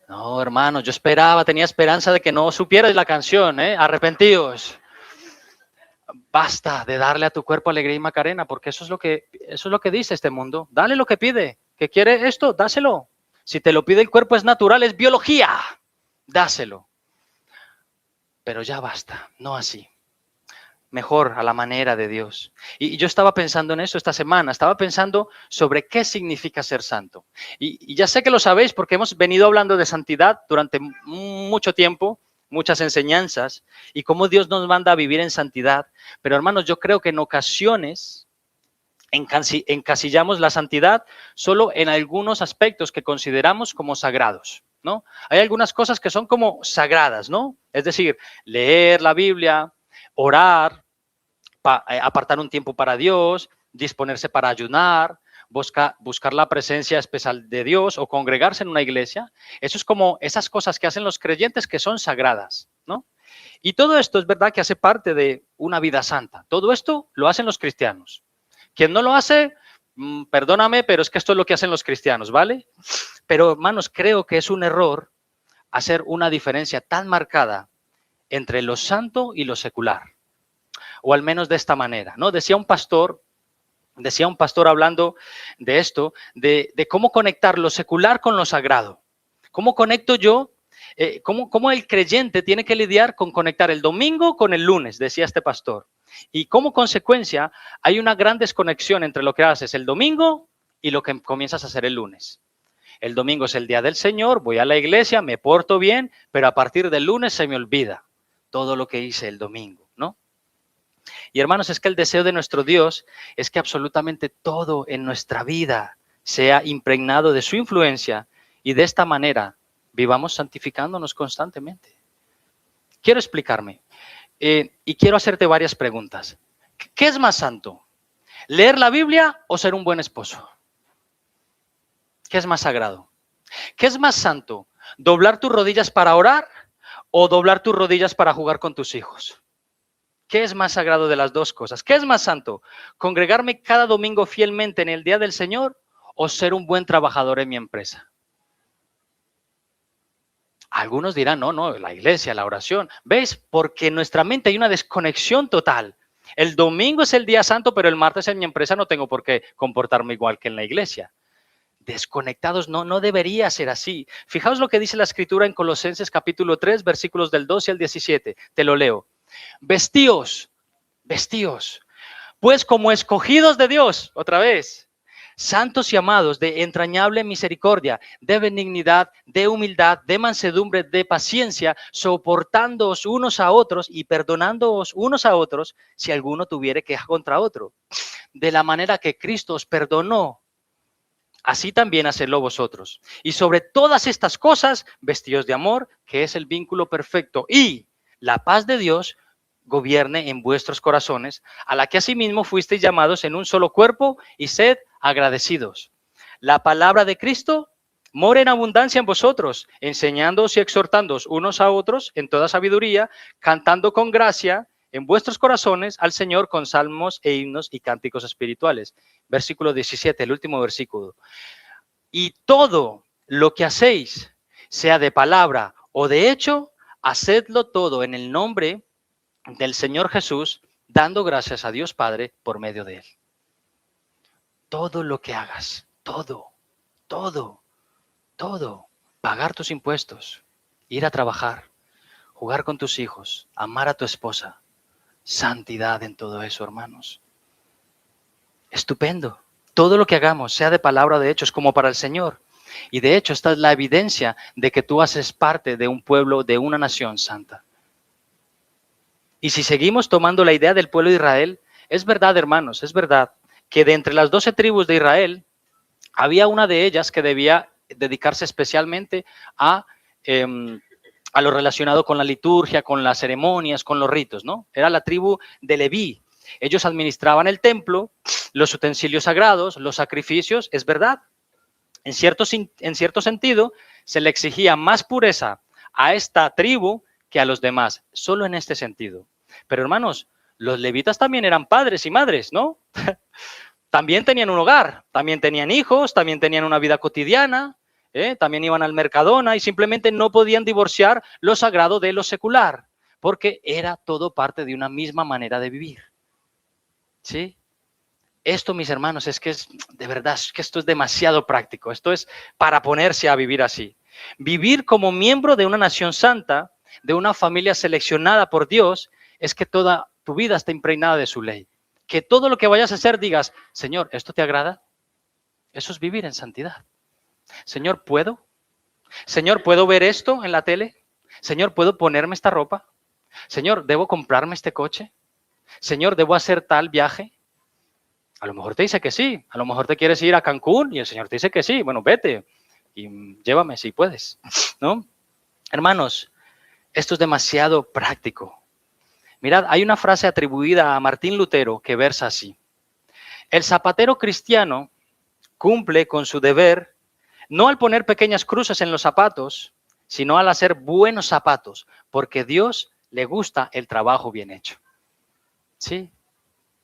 No, hermano, yo tenía esperanza de que no supieras la canción, Arrepentíos. Basta de darle a tu cuerpo alegría y macarena, porque eso es lo que dice este mundo. Dale lo que pide. ¿Que quiere esto? Dáselo. Si te lo pide el cuerpo es natural, es biología. Dáselo. Pero ya basta, no así. Mejor a la manera de Dios. Y yo estaba pensando en eso esta semana, estaba pensando sobre qué significa ser santo. Y ya sé que lo sabéis porque hemos venido hablando de santidad durante mucho tiempo, muchas enseñanzas, y cómo Dios nos manda a vivir en santidad. Pero hermanos, yo creo que en ocasiones encasillamos la santidad solo en algunos aspectos que consideramos como sagrados, ¿no? Hay algunas cosas que son como sagradas, ¿no? Es decir, leer la Biblia, orar, apartar un tiempo para Dios, disponerse para ayunar, buscar la presencia especial de Dios o congregarse en una iglesia. Eso es como esas cosas que hacen los creyentes que son sagradas, ¿no? Y todo esto es verdad que hace parte de una vida santa. Todo esto lo hacen los cristianos. Quien no lo hace, perdóname, pero es que esto es lo que hacen los cristianos, ¿vale? Pero hermanos, creo que es un error hacer una diferencia tan marcada entre lo santo y lo secular. O al menos de esta manera, ¿no? Decía un pastor hablando de esto, de cómo conectar lo secular con lo sagrado. ¿Cómo conecto yo? ¿Cómo el creyente tiene que lidiar con conectar el domingo con el lunes? Decía este pastor. Y como consecuencia hay una gran desconexión entre lo que haces el domingo y lo que comienzas a hacer el lunes. El domingo es el día del Señor, voy a la iglesia, me porto bien, pero a partir del lunes se me olvida todo lo que hice el domingo, ¿no? Y hermanos, es que el deseo de nuestro Dios es que absolutamente todo en nuestra vida sea impregnado de su influencia y de esta manera vivamos santificándonos constantemente. Quiero explicarme y quiero hacerte varias preguntas. ¿Qué es más santo? ¿Leer la Biblia o ser un buen esposo? ¿Qué es más sagrado? ¿Qué es más santo? ¿Doblar tus rodillas para orar o doblar tus rodillas para jugar con tus hijos? ¿Qué es más sagrado de las dos cosas? ¿Qué es más santo? ¿Congregarme cada domingo fielmente en el día del Señor o ser un buen trabajador en mi empresa? Algunos dirán, no, la iglesia, la oración. ¿Veis? Porque en nuestra mente hay una desconexión total. El domingo es el día santo, pero el martes en mi empresa no tengo por qué comportarme igual que en la iglesia. Desconectados, no debería ser así. Fijaos lo que dice la Escritura en Colosenses capítulo 3, versículos del 12 al 17. Te lo leo. Vestíos, pues como escogidos de Dios, otra vez, santos y amados, de entrañable misericordia, de benignidad, de humildad, de mansedumbre, de paciencia, soportándoos unos a otros y perdonándoos unos a otros si alguno tuviere queja contra otro. De la manera que Cristo os perdonó, así también hacedlo vosotros. Y sobre todas estas cosas, vestíos de amor, que es el vínculo perfecto, y la paz de Dios gobierne en vuestros corazones, a la que asimismo fuisteis llamados en un solo cuerpo, y sed agradecidos. La palabra de Cristo more en abundancia en vosotros, enseñándoos y exhortándoos unos a otros en toda sabiduría, cantando con gracia en vuestros corazones al Señor con salmos e himnos y cánticos espirituales. Versículo 17, el último versículo. Y todo lo que hacéis, sea de palabra o de hecho, hacedlo todo en el nombre del Señor Jesús, dando gracias a Dios Padre por medio de Él. Todo lo que hagas, todo, pagar tus impuestos, ir a trabajar, jugar con tus hijos, amar a tu esposa, santidad en todo eso, hermanos. Estupendo. Todo lo que hagamos, sea de palabra o de hecho, es como para el Señor. Y de hecho, esta es la evidencia de que tú haces parte de un pueblo, de una nación santa. Y si seguimos tomando la idea del pueblo de Israel, es verdad, hermanos, es verdad que de entre las 12 tribus de Israel, había una de ellas que debía dedicarse especialmente a lo relacionado con la liturgia, con las ceremonias, con los ritos, ¿no? Era la tribu de Leví. Ellos administraban el templo, los utensilios sagrados, los sacrificios, es verdad. En cierto sentido, se le exigía más pureza a esta tribu que a los demás, solo en este sentido. Pero hermanos, los levitas también eran padres y madres, ¿no? También tenían un hogar, también tenían hijos, también tenían una vida cotidiana, también iban al Mercadona y simplemente no podían divorciar lo sagrado de lo secular, porque era todo parte de una misma manera de vivir. ¿Sí? Esto, mis hermanos, es que es de verdad, es que esto es demasiado práctico. Esto es para ponerse a vivir así. Vivir como miembro de una nación santa, de una familia seleccionada por Dios, es que toda tu vida está impregnada de su ley. Que todo lo que vayas a hacer digas, Señor, ¿esto te agrada? Eso es vivir en santidad. Señor, ¿puedo? Señor, ¿puedo ver esto en la tele? Señor, ¿puedo ponerme esta ropa? Señor, ¿debo comprarme este coche? Señor, ¿debo hacer tal viaje? A lo mejor te dice que sí, a lo mejor te quieres ir a Cancún y el Señor te dice que sí, bueno, vete y llévame si puedes, ¿no? Hermanos, esto es demasiado práctico. Mirad, hay una frase atribuida a Martín Lutero que versa así. El zapatero cristiano cumple con su deber no al poner pequeñas cruces en los zapatos, sino al hacer buenos zapatos, porque Dios le gusta el trabajo bien hecho. ¿Sí?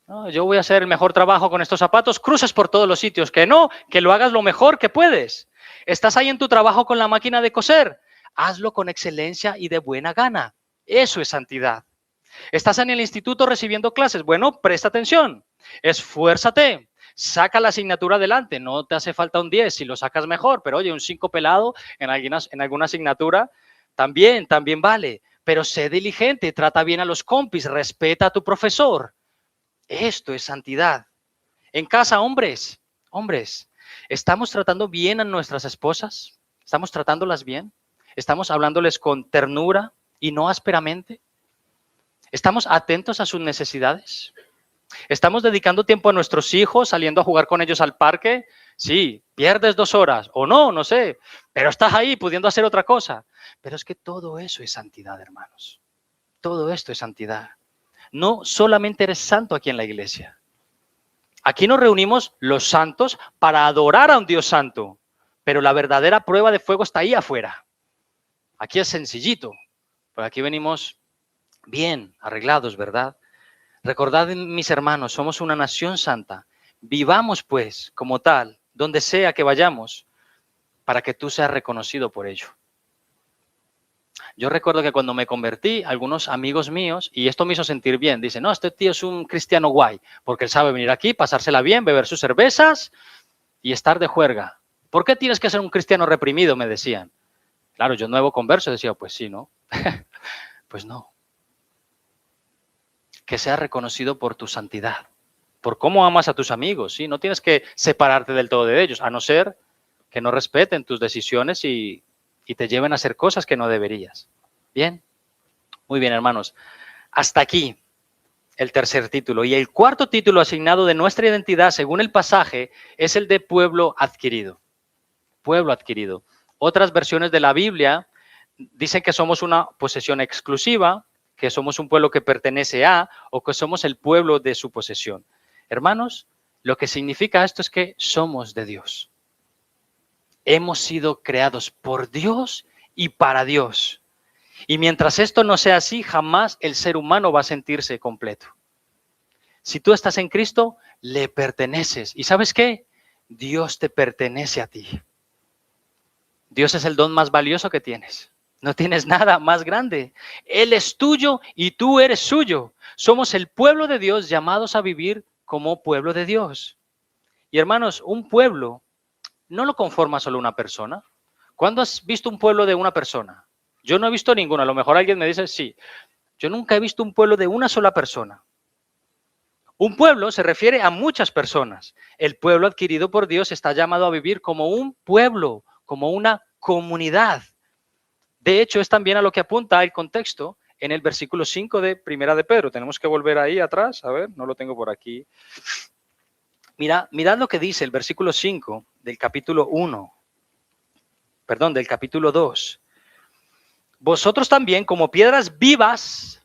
No, yo voy a hacer el mejor trabajo con estos zapatos, cruces por todos los sitios. Que no, que lo hagas lo mejor que puedes. Estás ahí en tu trabajo con la máquina de coser, hazlo con excelencia y de buena gana. Eso es santidad. Estás en el instituto recibiendo clases, bueno, presta atención, esfuérzate, saca la asignatura adelante, no te hace falta un 10, si lo sacas mejor, pero oye, un 5 pelado en alguna asignatura también vale, pero sé diligente, trata bien a los compis, respeta a tu profesor. Esto es santidad. En casa, hombres, ¿estamos tratando bien a nuestras esposas? ¿Estamos tratándolas bien? ¿Estamos hablándoles con ternura y no ásperamente? ¿Estamos atentos a sus necesidades? ¿Estamos dedicando tiempo a nuestros hijos, saliendo a jugar con ellos al parque? Sí, pierdes 2 horas o no, no sé, pero estás ahí pudiendo hacer otra cosa. Pero es que todo eso es santidad, hermanos. Todo esto es santidad. No solamente eres santo aquí en la iglesia. Aquí nos reunimos los santos para adorar a un Dios santo, pero la verdadera prueba de fuego está ahí afuera. Aquí es sencillito, pero aquí venimos bien arreglados, ¿verdad? Recordad, mis hermanos, somos una nación santa. Vivamos, pues, como tal, donde sea que vayamos, para que tú seas reconocido por ello. Yo recuerdo que cuando me convertí, algunos amigos míos, y esto me hizo sentir bien, dicen, no, este tío es un cristiano guay, porque él sabe venir aquí, pasársela bien, beber sus cervezas y estar de juerga. ¿Por qué tienes que ser un cristiano reprimido?, me decían. Claro, yo nuevo converso decía, pues sí, ¿no? Pues no. Que seas reconocido por tu santidad, por cómo amas a tus amigos, ¿sí? No tienes que separarte del todo de ellos, a no ser que no respeten tus decisiones y te lleven a hacer cosas que no deberías. ¿Bien? Muy bien, hermanos. Hasta aquí el tercer título. Y el cuarto título asignado de nuestra identidad, según el pasaje, es el de pueblo adquirido. Pueblo adquirido. Otras versiones de la Biblia dicen que somos una posesión exclusiva, que somos un pueblo que pertenece a, o que somos el pueblo de su posesión. Hermanos, lo que significa esto es que somos de Dios. Hemos sido creados por Dios y para Dios. Y mientras esto no sea así, jamás el ser humano va a sentirse completo. Si tú estás en Cristo, le perteneces. ¿Y sabes qué? Dios te pertenece a ti. Dios es el don más valioso que tienes. No tienes nada más grande. Él es tuyo y tú eres suyo. Somos el pueblo de Dios llamados a vivir como pueblo de Dios. Y hermanos, un pueblo no lo conforma solo una persona. ¿Cuándo has visto un pueblo de una persona? Yo no he visto ninguno. A lo mejor alguien me dice, sí. Yo nunca he visto un pueblo de una sola persona. Un pueblo se refiere a muchas personas. El pueblo adquirido por Dios está llamado a vivir como un pueblo, como una comunidad. De hecho, es también a lo que apunta el contexto en el versículo 5 de Primera de Pedro. Tenemos que volver ahí atrás. A ver, no lo tengo por aquí. Mirad lo que dice el versículo 5 del capítulo 1. Perdón, del capítulo 2. Vosotros también, como piedras vivas,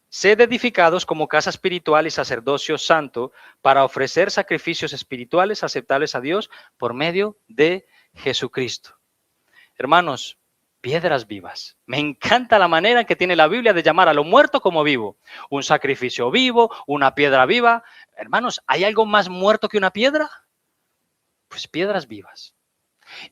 sed edificados como casa espiritual y sacerdocio santo para ofrecer sacrificios espirituales aceptables a Dios por medio de Jesucristo. Hermanos, piedras vivas. Me encanta la manera que tiene la Biblia de llamar a lo muerto como vivo. Un sacrificio vivo, una piedra viva. Hermanos, ¿hay algo más muerto que una piedra? Pues piedras vivas.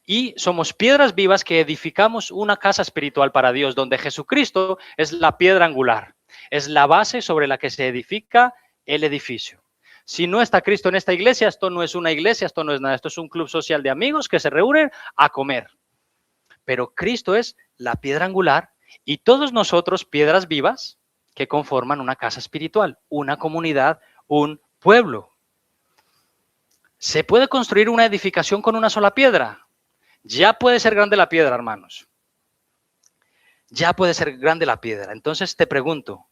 Y somos piedras vivas que edificamos una casa espiritual para Dios, donde Jesucristo es la piedra angular, es la base sobre la que se edifica el edificio. Si no está Cristo en esta iglesia, esto no es una iglesia, esto no es nada, esto es un club social de amigos que se reúnen a comer. Pero Cristo es la piedra angular y todos nosotros piedras vivas que conforman una casa espiritual, una comunidad, un pueblo. ¿Se puede construir una edificación con una sola piedra? Ya puede ser grande la piedra, hermanos. Ya puede ser grande la piedra. Entonces te pregunto,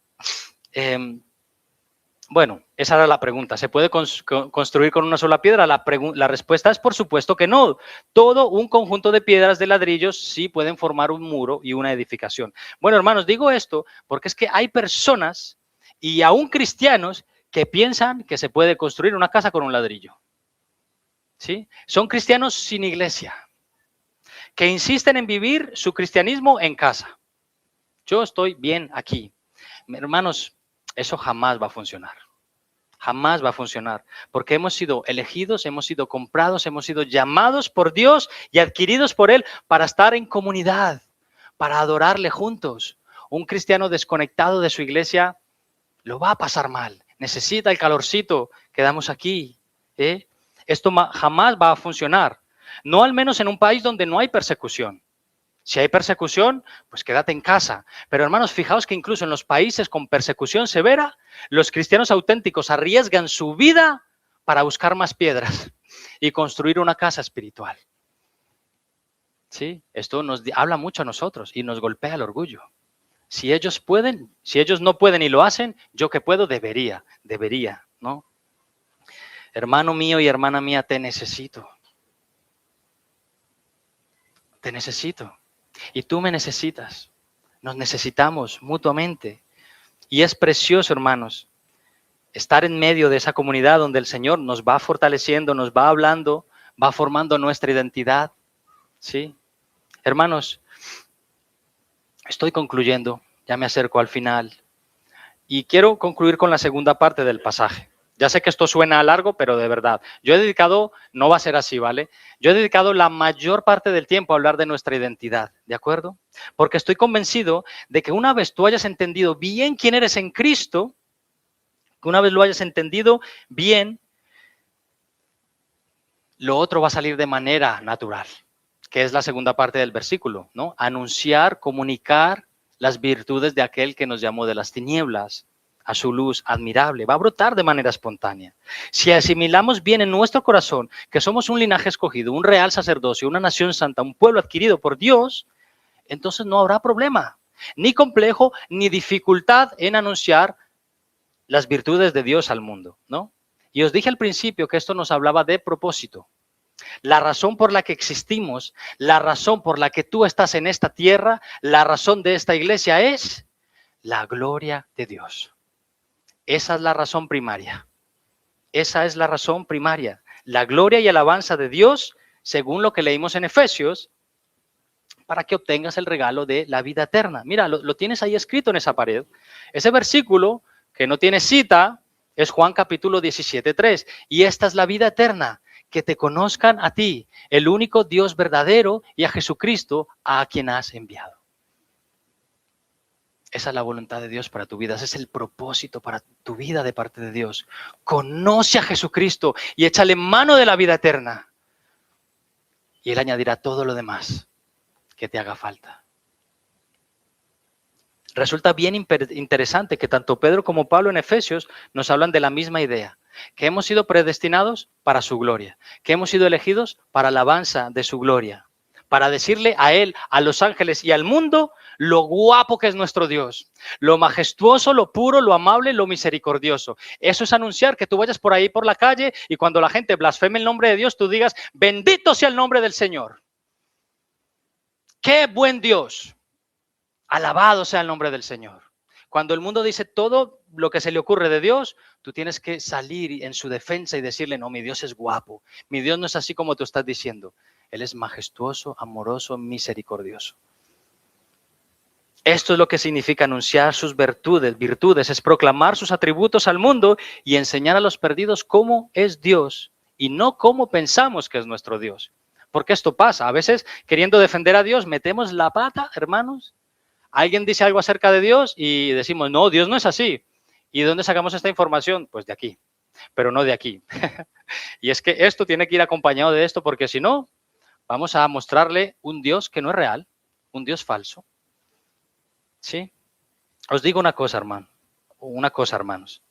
bueno, esa era la pregunta. ¿Se puede construir con una sola piedra? La respuesta es por supuesto que no. Todo un conjunto de piedras de ladrillos sí pueden formar un muro y una edificación. Bueno, hermanos, digo esto porque es que hay personas y aún cristianos que piensan que se puede construir una casa con un ladrillo. ¿Sí? Son cristianos sin iglesia, que insisten en vivir su cristianismo en casa. Yo estoy bien aquí. Hermanos, eso jamás va a funcionar. Jamás va a funcionar, porque hemos sido elegidos, hemos sido comprados, hemos sido llamados por Dios y adquiridos por Él para estar en comunidad, para adorarle juntos. Un cristiano desconectado de su iglesia lo va a pasar mal, necesita el calorcito que damos aquí. Esto jamás va a funcionar, no al menos en un país donde no hay persecución. Si hay persecución, pues quédate en casa. Pero hermanos, fijaos que incluso en los países con persecución severa, los cristianos auténticos arriesgan su vida para buscar más piedras y construir una casa espiritual. ¿Sí? Esto nos habla mucho a nosotros y nos golpea el orgullo. Si ellos pueden, si ellos no pueden y lo hacen, yo que puedo, debería, ¿no? Hermano mío y hermana mía, te necesito. Te necesito. Y tú me necesitas. Nos necesitamos mutuamente. Y es precioso, hermanos, estar en medio de esa comunidad donde el Señor nos va fortaleciendo, nos va hablando, va formando nuestra identidad. ¿Sí? Hermanos, estoy concluyendo, ya me acerco al final. Y quiero concluir con la segunda parte del pasaje. Ya sé que esto suena largo, pero de verdad. Yo he dedicado, no va a ser así, ¿vale? Yo he dedicado la mayor parte del tiempo a hablar de nuestra identidad, ¿de acuerdo? Porque estoy convencido de que una vez tú hayas entendido bien quién eres en Cristo, que una vez lo hayas entendido bien, lo otro va a salir de manera natural, que es la segunda parte del versículo, ¿no? Anunciar, comunicar las virtudes de aquel que nos llamó de las tinieblas a su luz admirable, va a brotar de manera espontánea. Si asimilamos bien en nuestro corazón que somos un linaje escogido, un real sacerdocio, una nación santa, un pueblo adquirido por Dios, entonces no habrá problema, ni complejo, ni dificultad en anunciar las virtudes de Dios al mundo, ¿no? Y os dije al principio que esto nos hablaba de propósito. La razón por la que existimos, la razón por la que tú estás en esta tierra, la razón de esta iglesia es la gloria de Dios. Esa es la razón primaria. Esa es la razón primaria. La gloria y alabanza de Dios, según lo que leímos en Efesios, para que obtengas el regalo de la vida eterna. Mira, lo tienes ahí escrito en esa pared. Ese versículo, que no tiene cita, es Juan capítulo 17:3. Y esta es la vida eterna, que te conozcan a ti, el único Dios verdadero, y a Jesucristo, a quien has enviado. Esa es la voluntad de Dios para tu vida. Ese es el propósito para tu vida de parte de Dios. Conoce a Jesucristo y échale mano de la vida eterna. Y Él añadirá todo lo demás que te haga falta. Resulta bien interesante que tanto Pedro como Pablo en Efesios nos hablan de la misma idea. Que hemos sido predestinados para su gloria. Que hemos sido elegidos para la alabanza de su gloria. Para decirle a Él, a los ángeles y al mundo lo guapo que es nuestro Dios, lo majestuoso, lo puro, lo amable, lo misericordioso. Eso es anunciar que tú vayas por ahí por la calle y cuando la gente blasfeme el nombre de Dios, tú digas, bendito sea el nombre del Señor. ¡Qué buen Dios! Alabado sea el nombre del Señor. Cuando el mundo dice todo lo que se le ocurre de Dios, tú tienes que salir en su defensa y decirle, no, mi Dios es guapo. Mi Dios no es así como tú estás diciendo. Él es majestuoso, amoroso, misericordioso. Esto es lo que significa anunciar sus virtudes, es proclamar sus atributos al mundo y enseñar a los perdidos cómo es Dios y no cómo pensamos que es nuestro Dios. Porque esto pasa, a veces queriendo defender a Dios metemos la pata, hermanos. Alguien dice algo acerca de Dios y decimos, no, Dios no es así. ¿Y de dónde sacamos esta información? Pues de aquí, pero no de aquí. Y es que esto tiene que ir acompañado de esto porque si no, vamos a mostrarle un Dios que no es real, un Dios falso. ¿Sí? Os digo una cosa, hermanos.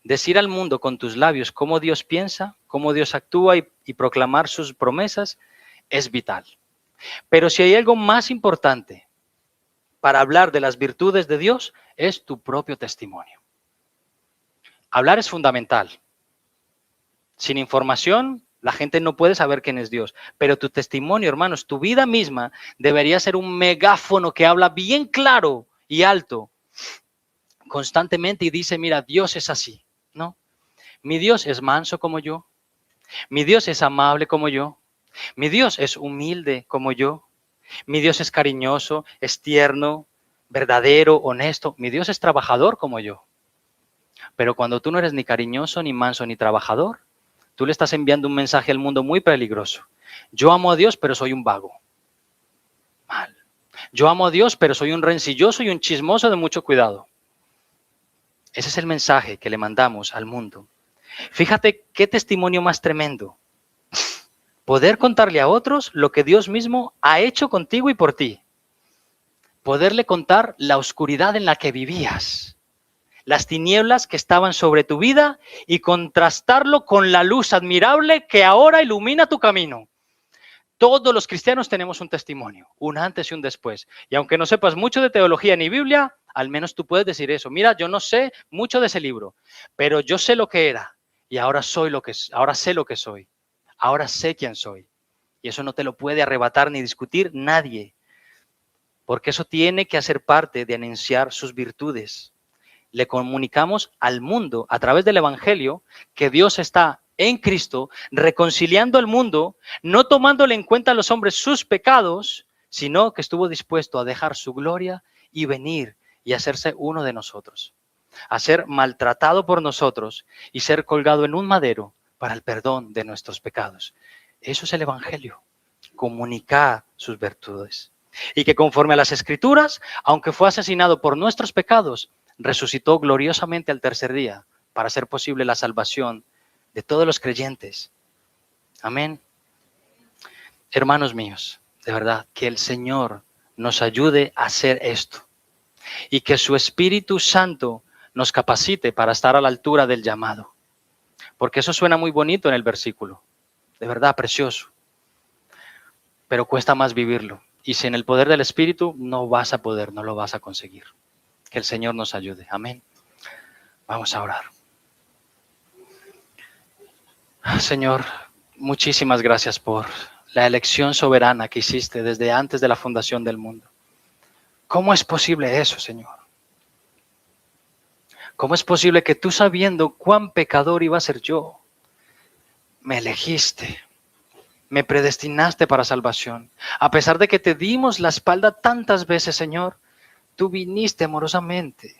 Decir al mundo con tus labios cómo Dios piensa, cómo Dios actúa y proclamar sus promesas es vital. Pero si hay algo más importante para hablar de las virtudes de Dios, es tu propio testimonio. Hablar es fundamental. Sin información, la gente no puede saber quién es Dios. Pero tu testimonio, hermanos, tu vida misma debería ser un megáfono que habla bien claro y alto constantemente y dice, mira, Dios es así, ¿no? Mi Dios es manso como yo. Mi Dios es amable como yo. Mi Dios es humilde como yo. Mi Dios es cariñoso, es tierno, verdadero, honesto. Mi Dios es trabajador como yo. Pero cuando tú no eres ni cariñoso, ni manso, ni trabajador, tú le estás enviando un mensaje al mundo muy peligroso. Yo amo a Dios, pero soy un vago. Mal. Yo amo a Dios, pero soy un rencilloso y un chismoso de mucho cuidado. Ese es el mensaje que le mandamos al mundo. Fíjate qué testimonio más tremendo. Poder contarle a otros lo que Dios mismo ha hecho contigo y por ti. Poderle contar la oscuridad en la que vivías, las tinieblas que estaban sobre tu vida y contrastarlo con la luz admirable que ahora ilumina tu camino. Todos los cristianos tenemos un testimonio, un antes y un después. Y aunque no sepas mucho de teología ni Biblia, al menos tú puedes decir eso. Mira, yo no sé mucho de ese libro, pero yo sé lo que era y ahora ahora sé lo que soy. Ahora sé quién soy. Y eso no te lo puede arrebatar ni discutir nadie, porque eso tiene que hacer parte de anunciar sus virtudes. Le comunicamos al mundo a través del Evangelio que Dios está en Cristo reconciliando al mundo, no tomándole en cuenta a los hombres sus pecados, sino que estuvo dispuesto a dejar su gloria y venir y hacerse uno de nosotros, a ser maltratado por nosotros y ser colgado en un madero para el perdón de nuestros pecados. Eso es el Evangelio, comunicar sus virtudes. Y que conforme a las Escrituras, aunque fue asesinado por nuestros pecados, resucitó gloriosamente al tercer día para hacer posible la salvación de todos los creyentes. Amén. Hermanos míos, de verdad, que el Señor nos ayude a hacer esto y que su Espíritu Santo nos capacite para estar a la altura del llamado. Porque eso suena muy bonito en el versículo, de verdad, precioso, pero cuesta más vivirlo. Y sin el poder del Espíritu no vas a poder, no lo vas a conseguir. Que el Señor nos ayude. Amén. Vamos a orar. Señor, muchísimas gracias por la elección soberana que hiciste desde antes de la fundación del mundo. ¿Cómo es posible eso, Señor? ¿Cómo es posible que tú, sabiendo cuán pecador iba a ser yo, me elegiste, me predestinaste para salvación? A pesar de que te dimos la espalda tantas veces, Señor, tú viniste amorosamente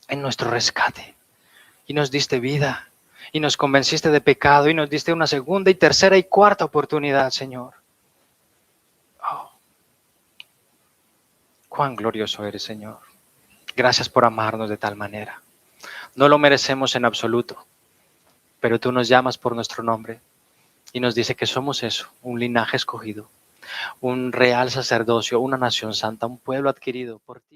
en nuestro rescate y nos diste vida y nos convenciste de pecado y nos diste una segunda y tercera y cuarta oportunidad, Señor. Oh, cuán glorioso eres, Señor. Gracias por amarnos de tal manera. No lo merecemos en absoluto, pero tú nos llamas por nuestro nombre y nos dice que somos eso, un linaje escogido, un real sacerdocio, una nación santa, un pueblo adquirido por ti.